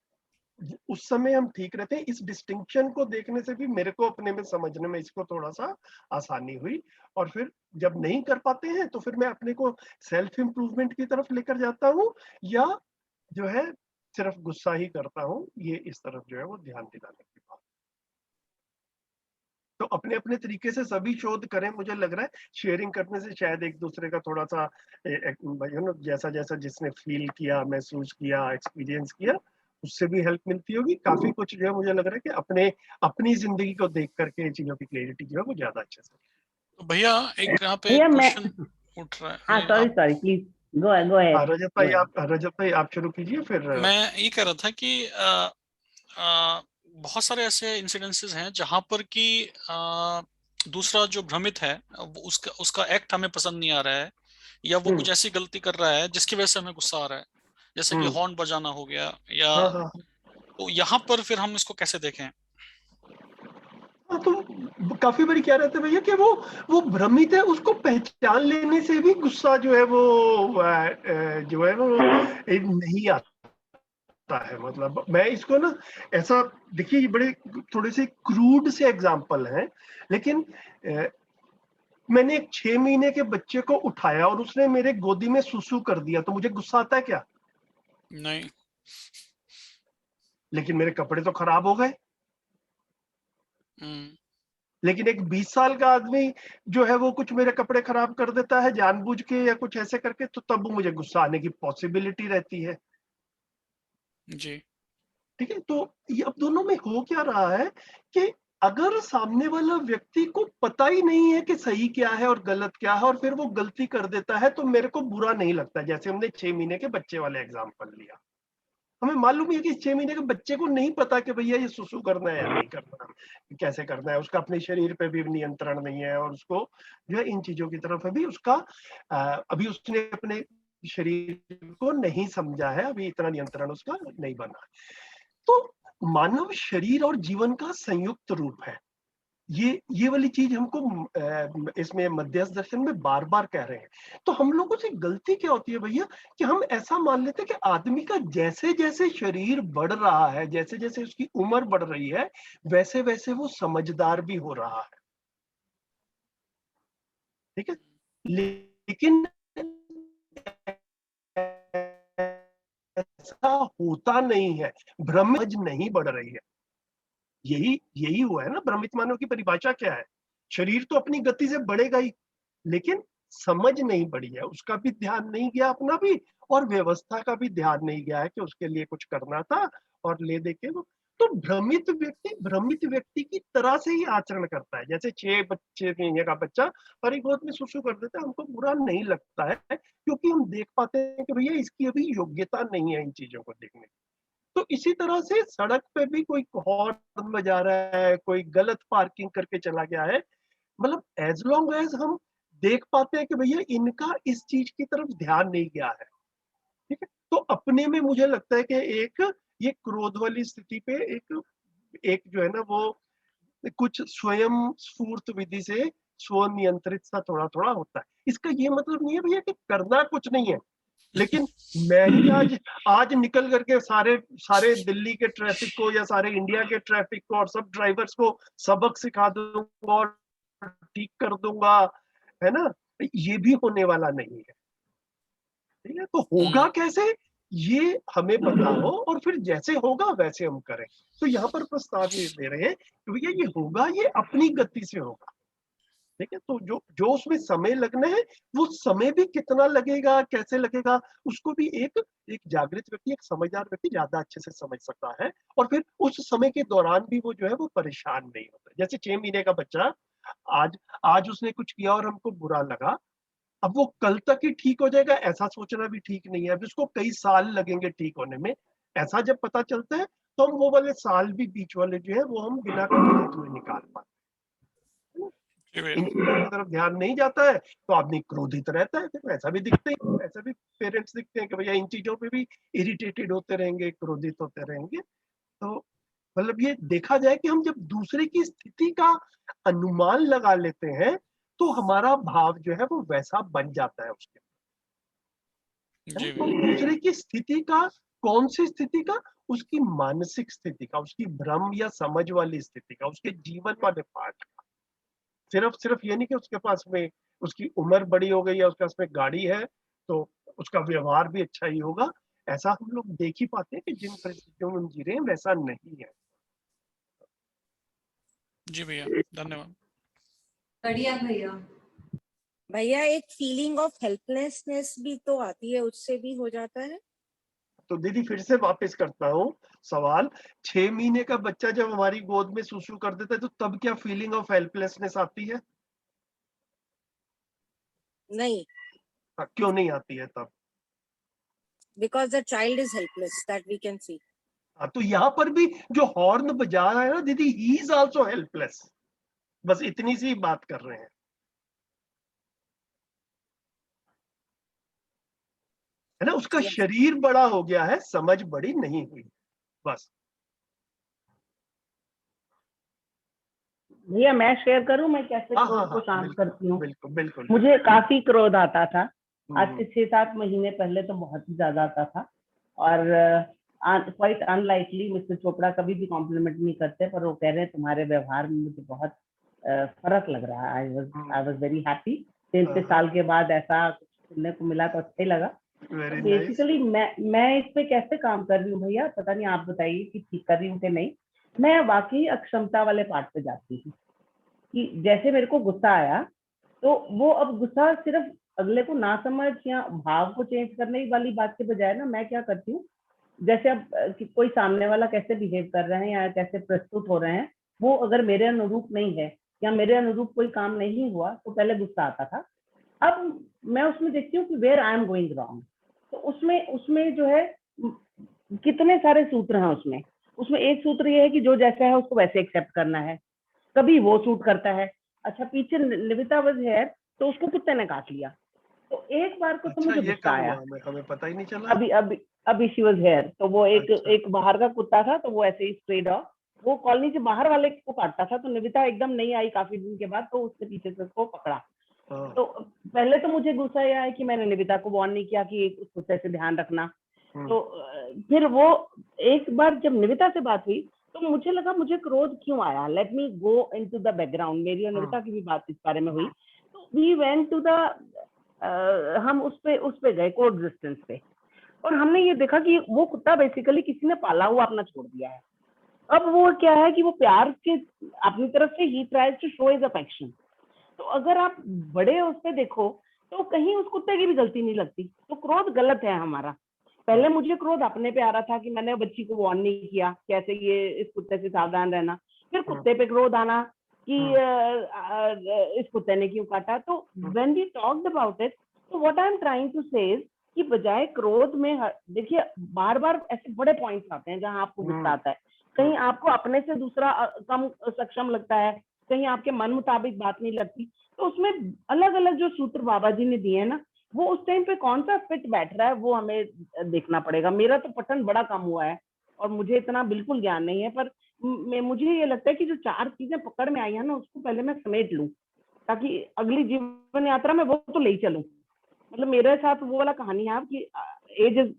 उस समय हम ठीक रहते हैं। इस डिस्टिंक्शन को देखने से भी मेरे को अपने में समझने में इसको थोड़ा सा आसानी हुई, और फिर जब नहीं कर पाते हैं तो फिर मैं अपने को सेल्फ इंप्रूवमेंट की तरफ लेकर जाता हूँ या जो है सिर्फ गुस्सा ही करता हूँ, ये इस तरफ जो है वो ध्यान दिलाने की बात। तो अपने अपने तरीके से सभी शोध करें, मुझे लग रहा है शेयरिंग करने से शायद एक दूसरे का थोड़ा सा जैसा जैसा जिसने फील किया, महसूस किया, एक्सपीरियंस किया, उससे भी हेल्प मिलती होगी। काफी कुछ जो है मुझे लग रहा है कि अपने अपनी जिंदगी को देख करके चीजों की क्लैरिटी जो है वो ज्यादा अच्छे से। तो भैया एक यहाँ पे भैया मैं क्वेश्चन उठ रहा हाँ है। सॉरी आप, सॉरी प्लीज गो अहेड रजत भाई आप शुरू कीजिए फिर। मैं ये कह रहा था कि बहुत सारे ऐसे इंसिडेंसेस हैं जहां पर कि दूसरा जो भ्रमित है उसका उसका एक्ट हमें पसंद नहीं आ रहा है, या वो कुछ ऐसी गलती कर रहा है जिसकी वजह से हमें गुस्सा आ रहा है, जैसे कि हॉर्न बजाना हो गया, या हाँ हाँ तो यहाँ पर फिर हम इसको कैसे देखें? हाँ, तो काफी बारी क्या रहता है भैया कि वो भ्रमित है, उसको पहचान लेने से भी गुस्सा जो है वो जो है वो नहीं आता है। मतलब मैं इसको ना ऐसा, देखिए ये बड़े थोड़े से क्रूड से एग्जांपल हैं, लेकिन मैंने एक 6 महीने के बच्चे को उठाया और उसने मेरे गोदी में सुसु कर दिया, तो मुझे गुस्सा आता है क्या? नहीं। लेकिन मेरे कपड़े तो खराब हो गए। लेकिन एक 20 साल का आदमी जो है वो कुछ मेरे कपड़े खराब कर देता है जानबूझ के या कुछ ऐसे करके, तो तब मुझे गुस्सा आने की पॉसिबिलिटी रहती है। जी। ठीक है, तो ये अब दोनों में हो क्या रहा है कि अगर सामने वाला व्यक्ति को पता ही नहीं है कि सही क्या है और गलत क्या है और फिर वो गलती कर देता है, तो मेरे को बुरा नहीं लगता। जैसे हमने 6 महीने के बच्चे वाले एग्जाम्पल लिया, हमें मालूम है कि 6 महीने के बच्चे को नहीं पता कि भैया ये सुसु करना है या नहीं करना, कैसे करना है, उसका अपने शरीर पे भी नियंत्रण नहीं है और उसको जो है इन चीजों की तरफ अभी उसका अभी उसने अपने शरीर को नहीं समझा है, अभी इतना नियंत्रण उसका नहीं बना है। तो मानव शरीर और जीवन का संयुक्त रूप है। ये वाली चीज हमको इसमें मध्यस्थ दर्शन में बार बार कह रहे हैं। तो हम लोगों से गलती क्या होती है भैया कि हम ऐसा मान लेते हैं कि आदमी का जैसे जैसे शरीर बढ़ रहा है, जैसे जैसे उसकी उम्र बढ़ रही है, वैसे वैसे वो समझदार भी हो रहा है। ठीक है, लेकिन ऐसा होता नहीं है, भ्रमण नहीं बढ़ रही है। यही यही हुआ है ना। भ्रमित मानव की परिभाषा क्या है? शरीर तो अपनी गति से बढ़ेगा ही, लेकिन समझ नहीं बढ़ी है, उसका भी ध्यान नहीं गया अपना भी, और व्यवस्था का भी ध्यान नहीं गया है कि उसके लिए कुछ करना था और ले दे के वो। तो भ्रमित व्यक्ति की तरह से ही आचरण करता है। जैसे 6 महीने का बच्चा हमारी गोद में सुसु कर देता है, हमको बुरा नहीं लगता है, क्योंकि हम देख पाते हैं कि भैया इसकी अभी योग्यता नहीं है इन चीजों को देखने की। तो इसी तरह से सड़क पे भी कोई हॉर्न बजा रहा है, कोई गलत पार्किंग करके चला गया है, मतलब एज लॉन्ग एज हम देख पाते हैं कि भैया इनका इस चीज की तरफ ध्यान नहीं गया है। ठीक है, तो अपने में मुझे लगता है कि एक ये क्रोध वाली स्थिति पे एक एक जो है ना वो कुछ स्वयं स्फूर्त विधि से स्व नियंत्रित सा थोड़ा थोड़ा होता है। इसका ये मतलब नहीं है भैया कि करना कुछ नहीं है, लेकिन मैं ही आज आज निकल करके सारे सारे दिल्ली के ट्रैफिक को या सारे इंडिया के ट्रैफिक को और सब ड्राइवर्स को सबक सिखा दूंगा और ठीक कर दूंगा, है ना? ये भी होने वाला नहीं है। ठीक है, तो होगा कैसे ये हमें पता हो और फिर जैसे होगा वैसे हम करें। तो यहाँ पर प्रस्ताव ये दे रहे हैं कि भैया ये होगा, ये अपनी गति से होगा। ठीक है, तो जो जो उसमें समय लगना है वो समय भी कितना लगेगा, कैसे लगेगा, उसको भी एक एक जागृत व्यक्ति, एक समझदार व्यक्ति ज्यादा अच्छे से समझ सकता है। और फिर उस समय के दौरान भी वो जो है वो परेशान नहीं होता। जैसे 6 महीने का बच्चा, आज आज उसने कुछ किया और हमको बुरा लगा, अब वो कल तक ही ठीक हो जाएगा ऐसा सोचना भी ठीक नहीं है। अब उसको कई साल लगेंगे ठीक होने में। ऐसा जब पता चलता है तो हम वो वाले साल भी बीच वाले जो है वो हम बिना क्रोधित हुए निकाल पाते हैं। जी भैया। इन चीजों की तरफ ध्यान नहीं जाता है तो आदमी क्रोधित रहता है। फिर ऐसा भी दिखते ही, ऐसा भी पेरेंट्स दिखते हैं कि भैया इन चीजों पे भी इरिटेटेड होते रहेंगे, क्रोधित होते रहेंगे। तो मतलब ये देखा जाए कि हम जब दूसरे की स्थिति का अनुमान लगा लेते हैं तो हमारा भाव जो है वो वैसा बन जाता है उसके, है जी ना? तो भैया। दूसरे की स्थिति का, कौन सी स्थिति का? उसकी मानसिक स्थिति का, उसकी भ्रम या समझ वाली स्थिति का, उसके जीवन वाले पार्ट का। सिर्फ सिर्फ ये नहीं कि उसके पास में उसकी उम्र बड़ी हो गई या उसके पास में गाड़ी है तो उसका व्यवहार भी अच्छा ही होगा। ऐसा हम लोग देख ही पाते हैं कि जिन परिस्थितियों में हम जी रहे हैं वैसा नहीं है। जी भैया, धन्यवाद। बढ़िया भैया। भैया एक फीलिंग ऑफ हेल्पलेसनेस भी तो आती है, उससे भी हो जाता है? तो दीदी फिर से वापस करता हूँ सवाल, 6 महीने का बच्चा जब हमारी गोद में सुसु कर देता है तो तब क्या फीलिंग ऑफ हेल्पलेसनेस आती है? नहीं, क्यों नहीं आती है तब? because the child is helpless, that we can see. तो यहाँ पर भी जो हॉर्न बजा रहा है ना दीदी, ही इज आल्सो हेल्पलेस, बस इतनी सी बात कर रहे हैं। है ना, उसका Yes. शरीर बड़ा हो गया है, समझ बड़ी नहीं हुई, बस। भैया मैं शेयर करूं मैं कैसे हाँ, क्रोध हाँ, को हाँ, शांत बिल्कुल, करती हूँ। बिल्कुल, बिल्कुल, मुझे काफी क्रोध आता था, आज हम्म, से 6-7 महीने पहले तो बहुत ही ज्यादा आता था। और क्वाइट अनलाइकली मिस्टर चोपड़ा कभी भी कॉम्प्लीमेंट नहीं करते, पर वो कह रहे हैं तुम्हारे व्यवहार में मुझे बहुत फर्क लग रहा है। I was very happy. 33 साल के बाद ऐसा कुछ सुनने को मिला तो अच्छा ही लगा। Very nice. बेसिकली मैं इस पे कैसे काम कर रही हूँ भैया, पता नहीं, आप बताइए कि ठीक कर रही हूँ कि नहीं। मैं वाकई अक्षमता वाले पार्ट पे जाती हूँ कि जैसे मेरे को गुस्सा आया तो वो अब गुस्सा सिर्फ अगले को ना समझ या भाव को चेंज करने वाली बात के बजाय ना, मैं क्या करती हूँ, जैसे अब कोई सामने वाला कैसे बिहेव कर रहे हैं या कैसे प्रस्तुत हो रहे हैं, वो अगर मेरे अनुरूप नहीं है या मेरे अनुरूप कोई काम नहीं हुआ तो पहले गुस्सा आता था। अब मैं उसमें देखती हूँ कि where I am going wrong. तो उसमें जो है कितने सारे सूत्र हैं उसमें एक सूत्र ये है कि जो जैसा है उसको वैसे एक्सेप्ट करना है, कभी वो सूट करता है। अच्छा, पीछे निविता वाज हियर तो उसको कुत्ते ने काट लिया, तो एक बार को तो अच्छा, मुझे ये गुस्सा कब आया। हुआ? हमें पता ही नहीं चला। अभी शी वाज हियर, तो वो अच्छा। एक बाहर का कुत्ता था, तो वो ऐसे ही स्ट्रे डॉग, वो कॉलोनी से बाहर वाले को काटता था, तो निविता एकदम नहीं आई काफी दिन के बाद, तो उसके पीछे से उसको पकड़ा। हाँ, तो पहले तो मुझे गुस्सा ये आया कि मैंने निविता को वार्न नहीं किया कि उस कुत्ते से ध्यान रखना। तो फिर वो एक बार जब निविता से बात हुई तो मुझे लगा मुझे क्रोध क्यों आया। Let me go into the background. मेरी और निविता की भी बात इस बारे में हुई, तो वी वेंट टू द हम उस पे गए कोड रेजिस्टेंस पे, और हमने ये देखा कि वो कुत्ता बेसिकली किसी ने पाला हुआ अपना छोड़ दिया है। अब वो क्या है कि वो प्यार के अपनी तरफ से ही tries to show his affection. तो अगर आप बड़े उस पे देखो तो कहीं उस कुत्ते की भी गलती नहीं लगती, तो क्रोध गलत है हमारा। पहले मुझे क्रोध अपने पे आ रहा था कि मैंने बच्ची को वार्न नहीं किया, कैसे ये इस कुत्ते से सावधान रहना। फिर कुत्ते पे क्रोध आना कि इस कुत्ते ने क्यों काटा। तो when we talked about it, तो what I am trying to say कि बजाय क्रोध में, देखिए बार बार ऐसे बड़े पॉइंट्स आते हैं जहां आपको गुस्सा आता है, कहीं आपको अपने से दूसरा कम सक्षम लगता है, कहीं आपके मन मुताबिक बात नहीं लगती। तो उसमें अलग अलग जो सूत्र बाबा जी ने दिए हैं ना, वो उस टाइम पे कौन सा फिट बैठ रहा है वो हमें देखना पड़ेगा। मेरा तो पठन बड़ा कम हुआ है और मुझे इतना बिल्कुल ज्ञान नहीं है, पर मुझे ये लगता है कि जो 4 चीजें पकड़ में आई है ना, उसको पहले मैं समेट लूं ताकि अगली जीवन यात्रा में वो तो ले चलूं। मतलब मेरे साथ वो वाला कहानी है कि age is,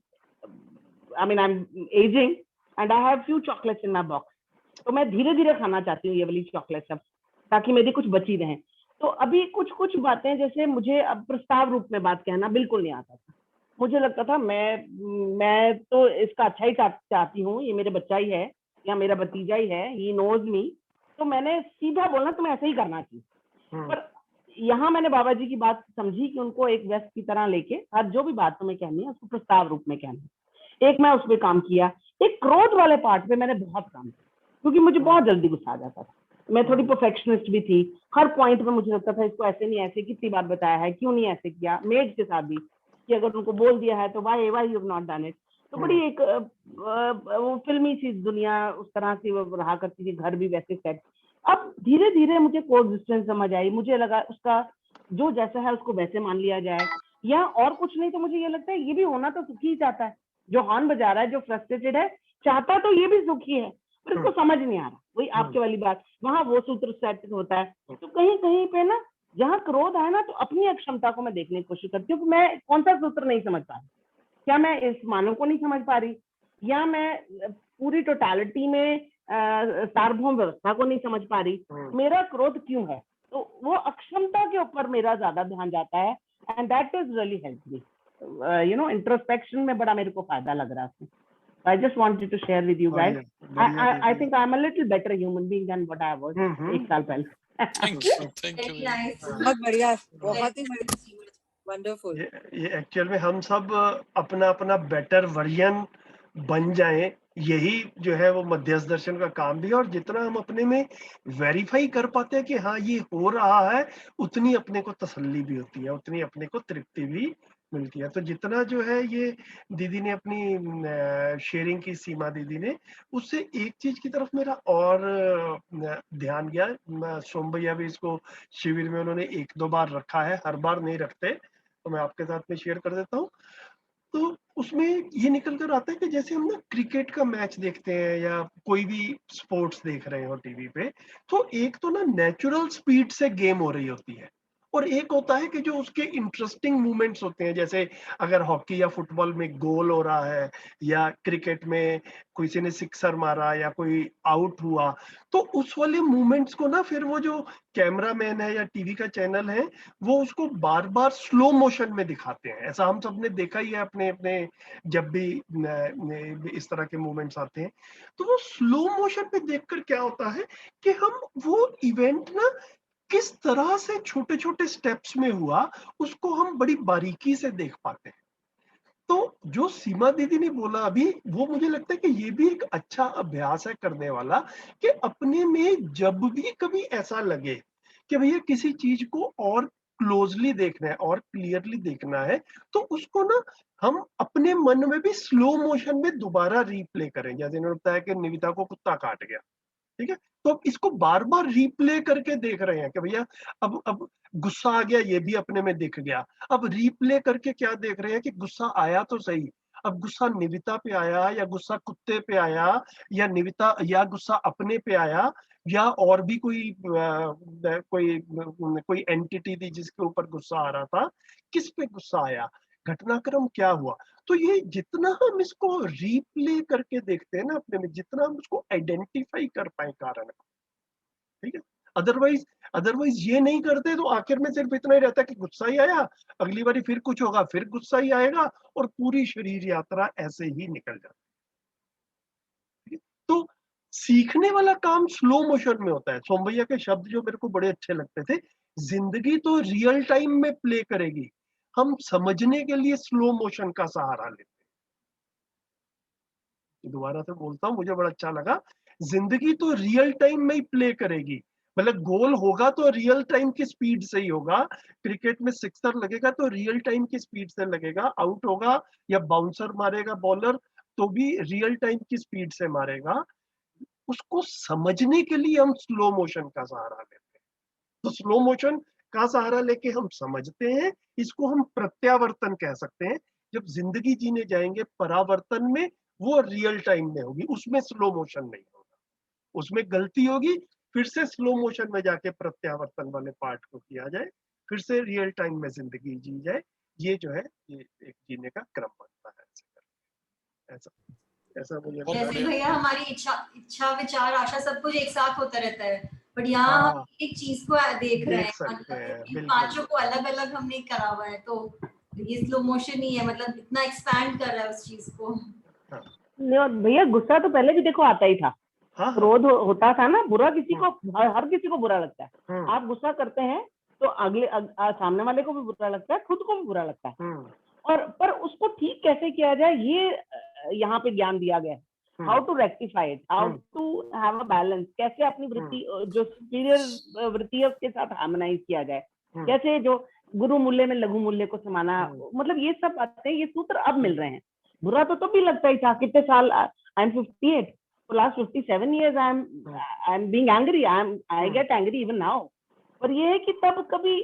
I mean I am ageing and I have few chocolates in my box, तो मैं धीरे धीरे खाना चाहती हूँ ये वाली चॉकलेट सब, ताकि मेरी कुछ बची रहें। तो अभी कुछ बातें जैसे मुझे अब प्रस्ताव रूप में बात कहना बिल्कुल नहीं आता था। मुझे लगता था मैं तो इसका अच्छा ही चाहती हूँ, ये मेरे बच्चा ही है या मेरा भतीजा ही है, ही नोज मी, तो मैंने सीधा बोलना तुम्हें ऐसे ही करना चाहिए। पर यहाँ मैंने बाबा जी की बात समझी कि उनको एक व्यस्त की तरह लेके हर जो भी बात तुम्हें कहनी है उसको प्रस्ताव रूप में कहना। एक मैं उस पर काम किया। एक क्रोध वाले पार्ट पे मैंने बहुत काम किया, क्योंकि मुझे बहुत जल्दी गुस्सा आ जाता था। मैं थोड़ी परफेक्शनिस्ट भी थी, हर पॉइंट पे मुझे लगता था इसको ऐसे नहीं ऐसे, कितनी बार बताया है, क्यों नहीं ऐसे किया। मेड के साथ भी कि अगर उनको बोल दिया है तो why you have not done it. तो बड़ी एक वो फिल्मी सी दुनिया उस तरह से वो रहा करती थी, घर भी वैसे सेट। अब धीरे धीरे मुझे कोएग्जिस्टेंस समझ आई। मुझे लगा उसका जो जैसा है उसको वैसे मान लिया जाए, या और कुछ नहीं तो मुझे ये लगता है ये भी होना तो सुखी ही चाहता है। जो हॉर्न बजा रहा है, जो फ्रस्ट्रेटेड है, चाहता तो ये भी सुखी है, पर इसको समझ नहीं आ रहा। वही आपके वाली बात, वहां वो सूत्र सेट होता है। तो कहीं कहीं पे ना जहाँ क्रोध है ना, तो अपनी अक्षमता को मैं देखने की कोशिश करती हूँ कि मैं कौन सा सूत्र नहीं समझ पा रही। क्या मैं इस मानव को नहीं समझ पा रही, या मैं पूरी टोटालिटी में सार्वभौम व्यवस्था को नहीं समझ पा रही। मेरा क्रोध क्यों है, तो वो अक्षमता के ऊपर मेरा ज्यादा ध्यान जाता है, and that is really help me, you know, introspection में बड़ा मेरे को फायदा लग रहा है। I just wanted to share with you guys. I think I'm a little better human being than what I was एक साल पहले। Thank you. Very nice. बहुत बढ़िया, बहुत ही बढ़िया। वंडरफुल। ये एक्चुअल में हम सब अपना अपना बेटर वर्जन बन जाएं, यही जो है वो मध्यस्थ दर्शन का काम भी है। और जितना हम अपने में वेरीफाई कर पाते हैं कि हाँ ये हो रहा है, उतनी अपने को तसल्ली भी होती है, उतनी अपने को तृप्ति भी मिलती है। तो जितना जो है ये दीदी ने अपनी शेयरिंग की, सीमा दीदी ने, उससे एक चीज की तरफ मेरा और ध्यान गया। सोम भैया भी इसको शिविर में उन्होंने 1-2 बार रखा है, हर बार नहीं रखते, तो मैं आपके साथ में शेयर कर देता हूँ। तो उसमें ये निकल कर आता है कि जैसे हम ना क्रिकेट का मैच देखते हैं या कोई भी स्पोर्ट्स देख रहे हो टीवी पे, तो एक तो ना नेचुरल स्पीड से गेम हो रही होती है, और एक होता है कि जो उसके इंटरेस्टिंग मूवमेंट्स होते हैं, जैसे अगर हॉकी या फुटबॉल में गोल हो रहा है, या क्रिकेट में किसी ने सिक्सर मारा या कोई आउट हुआ, तो उस वाले मूवमेंट्स को ना फिर वो जो कैमरामैन है या टीवी का चैनल है, वो उसको बार बार स्लो मोशन में दिखाते हैं। ऐसा हम सब ने देखा ही है अपने अपने, जब भी इस तरह के मूवमेंट्स आते हैं, तो वो स्लो मोशन पे देखकर क्या होता है कि हम वो इवेंट ना किस तरह से छोटे छोटे स्टेप्स में हुआ, उसको हम बड़ी बारीकी से देख पाते हैं। तो जो सीमा दीदी ने बोला अभी, वो मुझे लगता है कि ये भी एक अच्छा अभ्यास है करने वाला, कि अपने में जब भी कभी ऐसा लगे कि भैया किसी चीज को और क्लोजली देखना है और क्लियरली देखना है, तो उसको ना हम अपने मन में भी स्लो मोशन में दोबारा रीप्ले करें। जैसे इन्होंने बताया कि निविता को कुत्ता काट गया, ठीक है, तो अब इसको बार बार रीप्ले करके देख रहे हैं कि भैया अब गुस्सा आ गया, ये भी अपने में दिख गया। अब रीप्ले करके क्या देख रहे हैं कि गुस्सा आया तो सही, अब गुस्सा निविता पे आया या गुस्सा कुत्ते पे आया, या निविता या गुस्सा अपने पे आया, या और भी कोई एंटिटी थी जिसके ऊपर गुस्सा आ रहा था, किस पे गुस्सा आया, घटनाक्रम क्या हुआ। तो ये जितना हम इसको रीप्ले करके देखते हैं ना अपने में, जितना हम उसको आइडेंटिफाई कर पाए कारण को, ठीक है। अदरवाइज अदरवाइज ये नहीं करते तो आखिर में सिर्फ इतना ही रहता है कि गुस्सा ही आया, अगली बारी फिर कुछ होगा, फिर गुस्सा ही आएगा, और पूरी शरीर यात्रा ऐसे ही निकल जाती है। तो सीखने वाला काम स्लो मोशन में होता है। सोम भैया के शब्द जो मेरे को बड़े अच्छे लगते थे, जिंदगी तो रियल टाइम में प्ले करेगी, हम समझने के लिए स्लो मोशन का सहारा लेते हैं। दोबारा से बोलता हूँ, मुझे बड़ा अच्छा लगा। जिंदगी तो रियल टाइम में ही प्ले करेगी, मतलब गोल होगा तो रियल टाइम की स्पीड से ही होगा, क्रिकेट में सिक्सर लगेगा तो रियल टाइम की स्पीड से लगेगा, आउट होगा या बाउंसर मारेगा बॉलर तो भी रियल टाइम की स्पीड से मारेगा। उसको समझने के लिए हम स्लो मोशन का सहारा लेते हैं। तो स्लो मोशन का सहारा लेके हम समझते हैं, इसको हम प्रत्यावर्तन कह सकते हैं। जब जिंदगी जीने जाएंगे परावर्तन में, वो रियल टाइम में होगी, उसमें स्लो मोशन नहीं होगा, उसमें गलती होगी, फिर से स्लो मोशन में जाके प्रत्यावर्तन वाले पार्ट को किया जाए, फिर से रियल टाइम में जिंदगी जी जाए। ये जो है ये एक जीने का क्रम बनता है, ऐसा ऐसा मुझे बहुत जैसे बढ़िया। भैया हमारी इच्छा विचार आशा सब कुछ एक साथ होता रहता है, बट यहाँ हम हाँ एक चीज को देख रहे देख हैं, सकते हैं, मतलब इन बिल्कुल पांचों को अलग अलग हमने करा हुआ है, तो ये स्लो मोशन ही है, मतलब इतना एक्सपैंड कर रहा है उस चीज को। हाँ नहीं, और भैया गुस्सा तो पहले भी देखो आता ही था, हाँ हाँ क्रोध होता था ना, बुरा किसी को, हर किसी को बुरा लगता है। हम्म आप गुस्सा करते हैं तो सामने वाले को भी बुरा लगता है, खुद को भी बुरा लगता है। हम्म और पर उसको ठीक कैसे किया जाए, ये यहाँ पे ज्ञान दिया गया है। How to rectify it, how to have a balance, कैसे अपनी वृत्ति जो सुपीरियर वृत्ति है उसके साथ हार्मोनाइज किया जाए, कैसे जो गुरु मूल्य में लघु मूल्य को समाना, मतलब ये सब बातें, ये सूत्र अब मिल रहे हैं। बुरा तो भी लगता ही था, कितने साल, I am 58, for last 57 years I'm being angry, I get angry even now। पर ये है कि तब कभी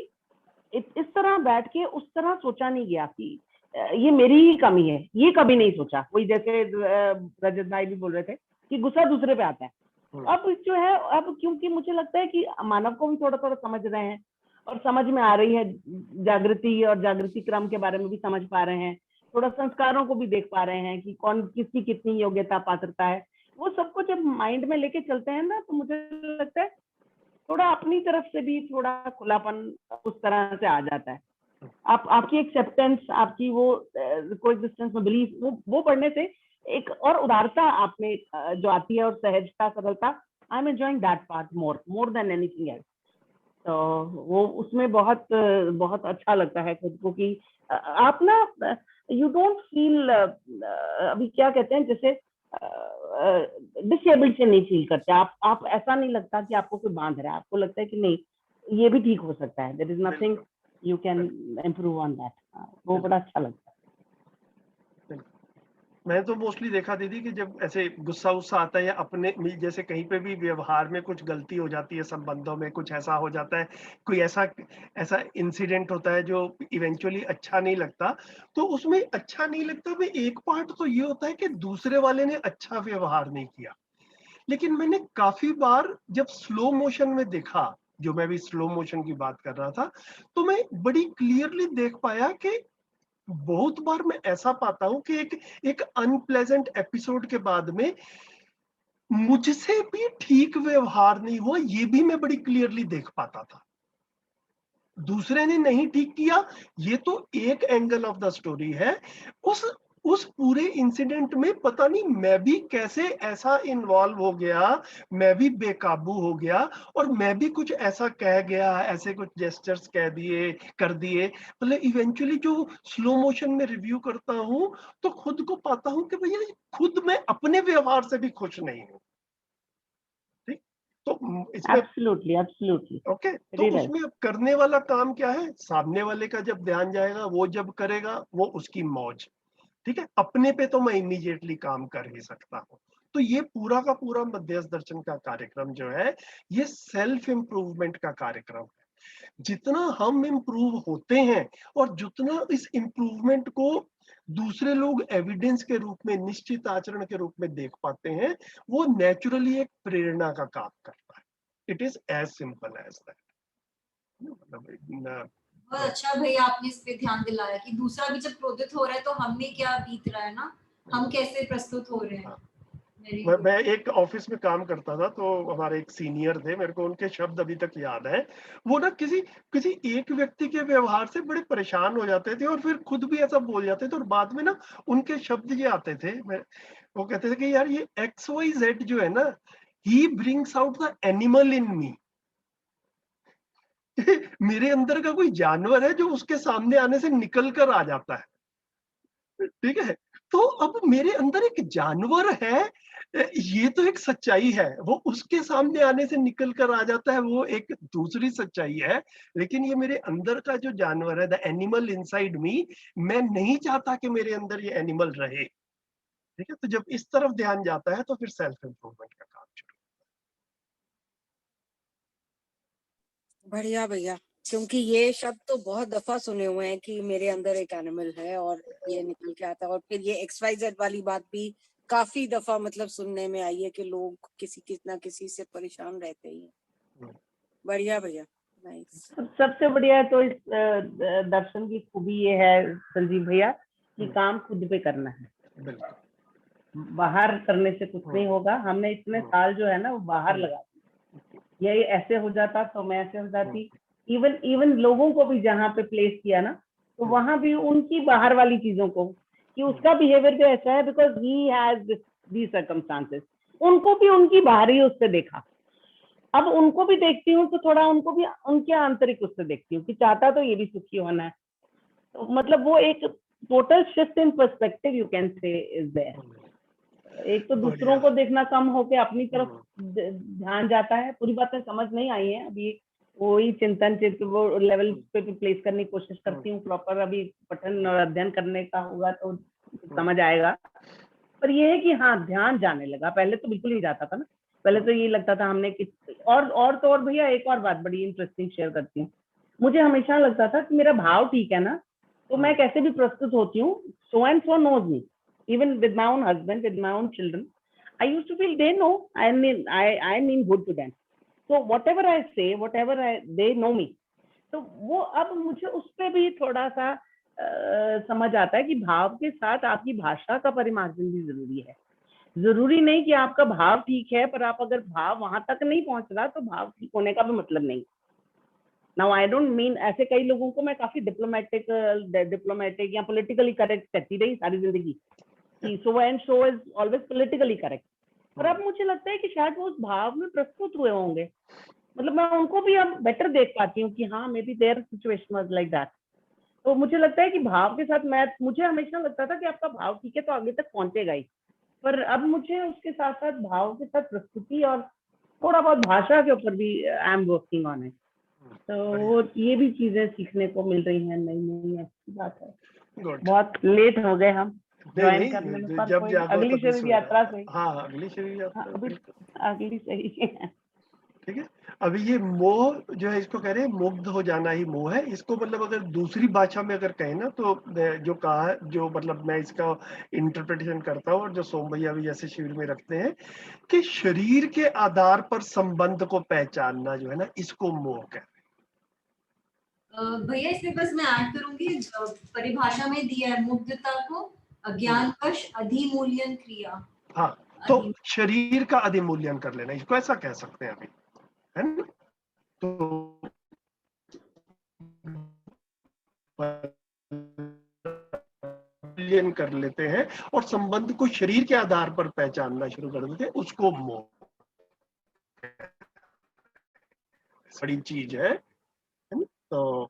इस तरह बैठ के उस तरह सोचा नहीं गया कि ये मेरी ही कमी है, ये कभी नहीं सोचा। वही जैसे रजत भाई भी बोल रहे थे कि गुस्सा दूसरे पे आता है। अब जो है, अब क्योंकि मुझे लगता है कि मानव को भी थोड़ा थोड़ा समझ रहे हैं और समझ में आ रही है, जागृति और जागृति क्रम के बारे में भी समझ पा रहे हैं, थोड़ा संस्कारों को भी देख पा रहे हैं कि कौन किसकी कितनी योग्यता पात्रता है, वो सबको जब माइंड में लेके चलते हैं ना, तो मुझे लगता है थोड़ा अपनी तरफ से भी थोड़ा खुलापन उस तरह से आ जाता है। आपकी एक्सेप्टेंस, आपकी वो कोएग्जिस्टेंस में बिलीफ, वो बढ़ने से एक और उदारता आप में जो आती है, और सहजता, सरलता, I am enjoying that part more than anything else. तो वो उसमें बहुत बहुत अच्छा लगता है खुद को कि आप ना यू डोंट फील, अभी क्या कहते हैं, जैसे डिसेबल्ड से नहीं फील करते आप ऐसा नहीं लगता कि आपको कोई बांध रहा है, आपको लगता है कि नहीं ये भी ठीक हो सकता है, there is nothing you can improve on that, वो बड़ा अच्छा लगता है। मैं तो मोस्टली देखा दीदी कि जब ऐसे गुस्सा उस्सा आता है या अपने जैसे कहीं पे भी व्यवहार में कुछ गलती हो जाती है, संबंधों में कुछ ऐसा हो जाता है, कोई ऐसा इंसिडेंट होता है जो इवेंचुअली अच्छा नहीं लगता, तो उसमें अच्छा नहीं लगता में एक पार्ट तो ये होता है कि दूसरे वाले ने अच्छा व्यवहार नहीं किया। लेकिन मैंने काफी बार जब स्लो मोशन में देखा, जो मैं भी स्लो मोशन की बात कर रहा था, तो मैं बड़ी क्लियरली देख पाया कि बहुत बार मैं ऐसा पाता हूं कि एक अनप्लेजेंट एपिसोड के बाद में मुझसे भी ठीक व्यवहार नहीं हुआ, ये भी मैं बड़ी क्लियरली देख पाता था। दूसरे ने नहीं ठीक किया, ये तो एक एंगल ऑफ द स्टोरी है। उस पूरे इंसिडेंट में पता नहीं मैं भी कैसे ऐसा इन्वॉल्व हो गया, मैं भी बेकाबू हो गया और मैं भी कुछ ऐसा कह गया, ऐसे कुछ जेस्चर्स कह दिए, कर दिए। मतलब इवेंचुअली जो स्लो मोशन में रिव्यू करता हूं तो खुद को पाता हूं कि भैया खुद मैं अपने व्यवहार से भी खुश नहीं हूं। ठीक, तो इसमें एब्सोल्युटली ओके, तो उसमें अब करने वाला काम क्या है, सामने वाले का जब ध्यान जाएगा, वो जब करेगा वो उसकी मौज। ठीक है, अपने पे तो मैं इमीडिएटली काम कर ही सकता हूँ। तो ये पूरा का पूरा मध्यस्थ दर्शन का कार्यक्रम जो है, ये सेल्फ इम्प्रूवमेंट का कार्यक्रम है। जितना हम इम्प्रूव होते हैं और जितना इस इम्प्रूवमेंट को दूसरे लोग एविडेंस के रूप में, निश्चित आचरण के रूप में देख पाते हैं, वो नेचुरली एक प्रेरणा का काम करता है। It is as simple as that. बहुत अच्छा भैया आपने इस पे ध्यान दिलाया कि दूसरा भी जब क्रोधित हो रहा है तो हमें क्या बीत रहा है ना, हम कैसे प्रस्तुत हो रहे हैं। मैं एक ऑफिस में काम करता था, तो हमारे एक सीनियर थे, मेरे को उनके शब्द अभी तक याद है। वो ना किसी एक व्यक्ति के व्यवहार से बड़े परेशान हो जाते थे और फिर खुद भी ऐसा बोल जाते थे, और बाद में ना उनके शब्द ये आते थे, वो कहते थे कि यार ये XYZ जो है ना, he brings out the animal in me. मेरे अंदर का कोई जानवर है जो उसके सामने आने से निकल कर आ जाता है। ठीक है, तो अब मेरे अंदर एक जानवर है, ये तो एक सच्चाई है, वो उसके सामने आने से निकल कर आ जाता है, वो एक दूसरी सच्चाई है। लेकिन ये मेरे अंदर का जो जानवर है, द एनिमल इनसाइड मी, मैं नहीं चाहता कि मेरे अंदर ये एनिमल रहे। ठीक है, तो जब इस तरफ ध्यान जाता है तो फिर सेल्फ इम्प्रूवमेंट का काम शुरू। बढ़िया भैया, क्योंकि ये शब्द तो बहुत दफा सुने हुए हैं कि मेरे अंदर एक एनिमल है और ये निकल के आता है, और फिर ये XYZ वाली बात भी काफी दफा मतलब सुनने में आई है कि लोग किसी ना किसी से परेशान रहते ही हैं। बढ़िया भैया, नाइस। सबसे बढ़िया तो इस दर्शन की खूबी ये है संजीव भैया कि काम खुद पे करना है, बाहर करने से कुछ नहीं होगा। हमने इतने साल जो है ना वो बाहर लगा दी, ये ऐसे हो जाता तो मैं ऐसे हो जाती। इवन लोगों को भी जहाँ पे प्लेस किया ना, तो वहां भी उनकी बाहर वाली चीजों को, कि उसका बिहेवियर जो ऐसा है because he has these circumstances, उनको भी उनकी बाहरी उससे देखा। अब उनको भी देखती हूँ तो थोड़ा उनको भी उनके आंतरिक उससे देखती हूँ कि चाहता तो ये भी सुखी होना है। तो मतलब वो एक total shift in perspective you can say is there. एक तो दूसरों को देखना कम होके अपनी तरफ ध्यान जाता है। पूरी बातें समझ नहीं आई है अभी, वही चिंतन चित्त वो लेवल पे प्लेस करने की कोशिश करती हूँ। प्रॉपर अभी पठन और अध्ययन करने का होगा तो समझ आएगा। पर ये है कि हाँ, ध्यान जाने लगा। पहले तो बिल्कुल नहीं जाता था ना, पहले तो ये लगता था हमने और भैया एक और बात बड़ी इंटरेस्टिंग शेयर करती हूँ। मुझे हमेशा लगता था कि मेरा भाव ठीक है ना, तो मैं कैसे भी प्रस्तुत होती हूँ। So and so knows me, even with my own husband, with my own children, I used to feel they know I mean good to them. So whatever I say, they know me. तो वो अब मुझे उस पे भी थोड़ा सा समझ आता है कि भाव के साथ आपकी भाषा का परिमार्जन भी जरूरी है। जरूरी नहीं कि आपका भाव ठीक है, पर आप अगर भाव वहां तक नहीं पहुंच रहा तो भाव ठीक होने का भी मतलब नहीं। नाउ आई डोंट मीन, ऐसे कई लोगों को मैं काफी डिप्लोमेटिक या पॉलिटिकली करेक्ट कहती रही सारी जिंदगी, सो and so is always politically correct. पर अब मुझे लगता है कि शायद वो उस भाव में प्रस्तुत हुए होंगे मतलब मैं उनको भी अब बेटर देख पाती हूँ कि हाँ may be there situation was like that. तो मुझे लगता है कि भाव के साथ मुझे हमेशा लगता था कि आपका भाव ठीक है तो आगे तक पहुंचेगा ही, पर अब मुझे उसके साथ साथ भाव के साथ प्रस्तुति और थोड़ा बहुत भाषा के ऊपर भी I am working on it. तो ये भी चीजें सीखने को मिल रही हैं, नई नई अच्छी बात है। गुड। बहुत लेट हो गए हम ज्वाइन नहीं करने में, नहीं, पर जब कोई जागो अगली तभी शरीर सोया। यात्रा से। हाँ, अगली शरीर हाँ, यात्रा, अभी बिल्कुल। अगली सही है। ठीक है। अभी ये मोह जो है, इसको कह रहे हैं मुग्ध हो जाना ही मोह है। इसको मतलब अगर दूसरी भाषा में अगर कहें ना, तो जो कहा, जो मतलब मैं इसका इंटरप्रिटेशन करता हूँ और जो सोम भैया भी जैसे शिविर में रखते हैं कि शरीर के आधार पर संबंध को पहचानना जो है ना, इसको मोह कहते भैया इसमें बस मैं ऐड करूंगी, परिभाषा में दिया है मुग्धता को अज्ञानवश अधिमूल्यन क्रिया। हाँ, तो शरीर का अधिमूल्यन कर लेना, इसको ऐसा कह सकते हैं अभी, है ना। तो मूल्यन कर लेते हैं और संबंध को शरीर के आधार पर पहचानना शुरू कर देते हैं, उसको मोह बड़ी चीज है ना? तो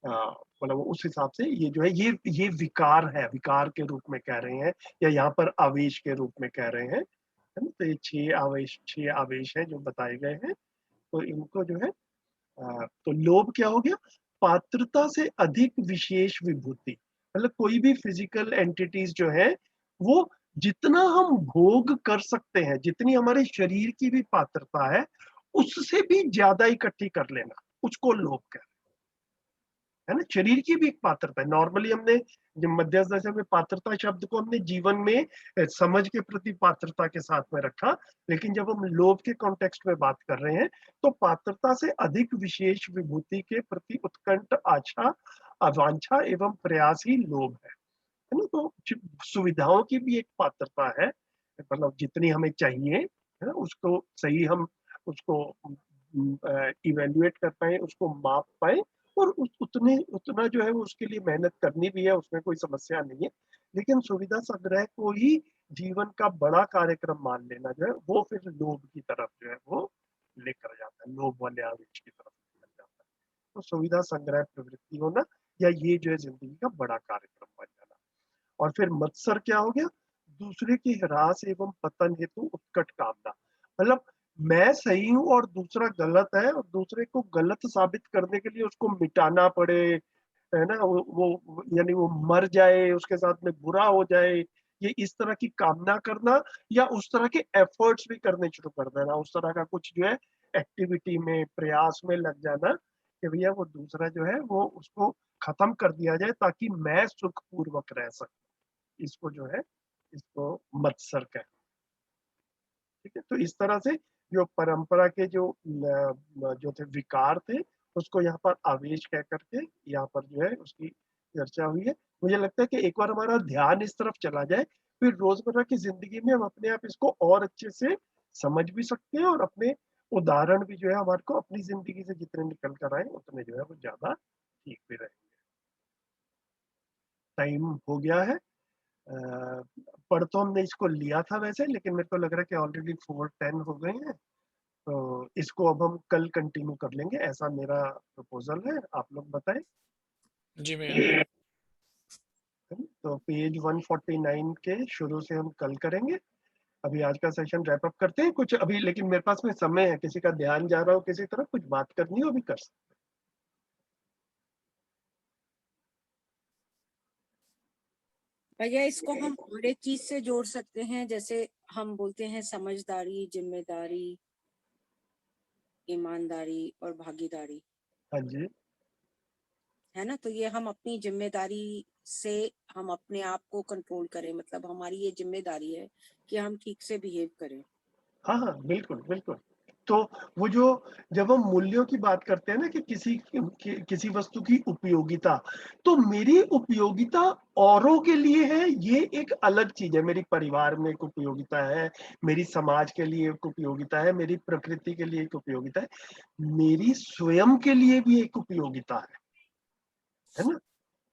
मतलब उस हिसाब से ये जो है, ये विकार है, विकार के रूप में कह रहे हैं, या यहाँ पर आवेश के रूप में कह रहे हैं, है ना। तो ये 6 आवेश है जो बताए गए हैं। तो इनको जो है तो लोभ क्या हो गया, पात्रता से अधिक विशेष विभूति। मतलब कोई भी फिजिकल एंटिटीज जो है, वो जितना हम भोग कर सकते हैं, जितनी हमारे शरीर की भी पात्रता है, उससे भी ज्यादा इकट्ठी कर लेना, उसको लोभ कहते है ना। शरीर की भी एक पात्रता है। नॉर्मली हमने जो मध्यस्थ दशा में पात्रता शब्द को हमने जीवन में समझ के प्रति पात्रता के साथ में रखा, लेकिन जब हम लोभ के कॉन्टेक्स्ट में बात कर रहे हैं, तो पात्रता से अधिक विशेष विभूति के प्रति उत्कंठ आशा, अवांछा एवं प्रयास ही लोभ है ना। तो सुविधाओं की भी एक पात्रता है, मतलब जितनी हमें चाहिए, है ना, उसको सही हम उसको इवेल्युएट कर पाए, उसको माप पाए, और उतना जो है वो उसके लिए मेहनत करनी भी है, उसमें कोई समस्या नहीं है। लेकिन सुविधा संग्रह को ही जीवन का बड़ा कार्यक्रम मान लेना जो है, वो फिर लोभ की तरफ जो है वो लेकर जाता है, लोभ वाले आवेश की तरफ लेकर जाता है। तो सुविधा संग्रह प्रवृत्ति होना, या ये जो है जिंदगी का बड़ा कार्यक्रम बन जाना। और फिर मत्सर क्या हो गया, दूसरे की ह्रास एवं पतन हेतु उत्कट कामना। मतलब मैं सही हूं और दूसरा गलत है, और दूसरे को गलत साबित करने के लिए उसको मिटाना पड़े, है ना, वो यानी वो मर जाए, उसके साथ में बुरा हो जाए, ये इस तरह की कामना करना, या उस तरह के एफर्ट्स भी करने शुरू कर देना, उस तरह का कुछ जो है एक्टिविटी में, प्रयास में लग जाना कि भैया वो दूसरा जो है वो उसको खत्म कर दिया जाए ताकि मैं सुखपूर्वक रह सकूं। इसको जो है, इसको मत्सर कहते हैं। ठीक है। तो इस तरह से जो परंपरा के जो थे विकार थे, उसको यहाँ पर आवेश कह करके यहाँ पर जो है उसकी चर्चा हुई है। मुझे लगता है कि एक बार हमारा ध्यान इस तरफ चला जाए, फिर रोजमर्रा की जिंदगी में हम अपने आप इसको और अच्छे से समझ भी सकते हैं, और अपने उदाहरण भी जो है हमारे को अपनी जिंदगी से जितने निकल कर आए उतने जो है वो ज्यादा ठीक भी रहेंगे। टाइम हो गया है। पढ़ तो हमने इसको लिया था वैसे, लेकिन मेरे को लग रहा है कि ऑलरेडी 4:10 हो गए हैं। तो इसको अब हम कल कंटिन्यू कर लेंगे, ऐसा मेरा प्रपोजल है। आप लोग बताएं। जी भैया। तो पेज 149 के शुरू से हम कल करेंगे। अभी आज का सेशन रैप अप करते हैं कुछ अभी, लेकिन मेरे पास में समय है, किसी का ध्यान जा रहा हो किसी तरफ कुछ बात करनी हो अभी कर सकते भैया इसको हम और एक चीज से जोड़ सकते हैं, जैसे हम बोलते हैं समझदारी, जिम्मेदारी, ईमानदारी और भागीदारी, हाँ जी। है ना। तो ये हम अपनी जिम्मेदारी से हम अपने आप को कंट्रोल करें, मतलब हमारी ये जिम्मेदारी है कि हम ठीक से बिहेव करें। हाँ हाँ, बिल्कुल बिल्कुल। तो वो जो जब हम मूल्यों की बात करते हैं ना कि किसी वस्तु की उपयोगिता, तो मेरी उपयोगिता औरों के लिए है, ये एक अलग चीज है। मेरी परिवार में एक उपयोगिता है, मेरी समाज के लिए एक उपयोगिता है, मेरी प्रकृति के लिए एक उपयोगिता है, मेरी स्वयं के लिए भी एक उपयोगिता है ना।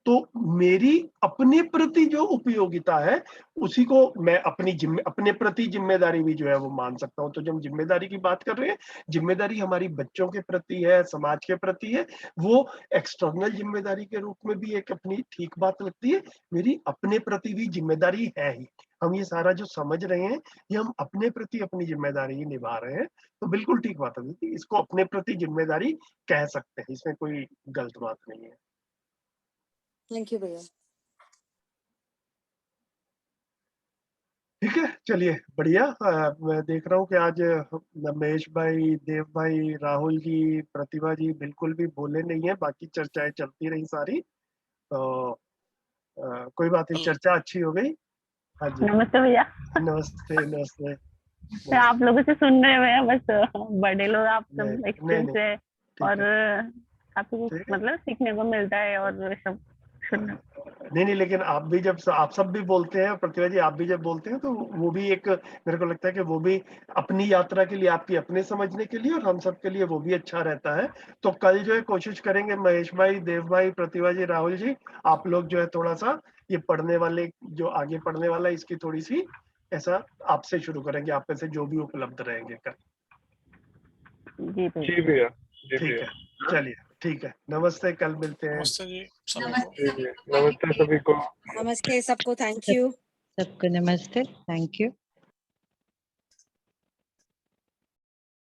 तो मेरी अपने प्रति जो उपयोगिता है उसी को मैं अपने प्रति जिम्मेदारी भी जो है वो मान सकता हूँ। तो जब हम जिम्मेदारी की बात कर रहे हैं, जिम्मेदारी हमारी बच्चों के प्रति है, समाज के प्रति है, वो एक्सटर्नल जिम्मेदारी के रूप में भी एक अपनी ठीक बात लगती है। मेरी अपने प्रति भी जिम्मेदारी है ही। हम ये सारा जो समझ रहे हैं ये हम अपने प्रति अपनी जिम्मेदारी ही निभा रहे हैं, तो बिल्कुल ठीक बात है। इसको अपने प्रति जिम्मेदारी कह सकते हैं, इसमें कोई गलत बात नहीं है। थैंक यू भैया। ठीक है, चलिए बढ़िया। मैं देख रहा हूँ कि आज महेश भाई, देव भाई, राहुल जी, प्रतिभा जी बिल्कुल भी बोले नहीं है, बाकी चर्चाएं चलती रही सारी। तो कोई बात नहीं, चर्चा अच्छी हो गई। हाँ जी, नमस्ते भैया। नमस्ते नमस्ते। आप लोगों से सुन रहे हुए बस बड़े लोग आप सब एक्सपीरियंस है और काफी कुछ मतलब सीखने को मिलता है और सब सुनना। नहीं, लेकिन आप भी जब आप सब भी बोलते हैं, प्रतिभा जी आप भी जब बोलते हैं, तो वो भी एक मेरे को लगता है कि वो भी अपनी यात्रा के लिए, आपकी अपने समझने के लिए और हम सब के लिए वो भी अच्छा रहता है। तो कल जो है कोशिश करेंगे महेश भाई, देव भाई, प्रतिभा जी, राहुल जी, आप लोग जो है थोड़ा सा ये पढ़ने वाले, जो आगे पढ़ने वाला है, इसकी थोड़ी सी ऐसा आपसे शुरू करेंगे, आप में से जो भी उपलब्ध रहेंगे कल। जी भैया। ठीक है, चलिए ठीक है, नमस्ते, कल मिलते हैं। नमस्ते जी सभी को। नमस्ते सभी को। नमस्ते सबको, थैंक यू सबको नमस्ते, थैंक यू।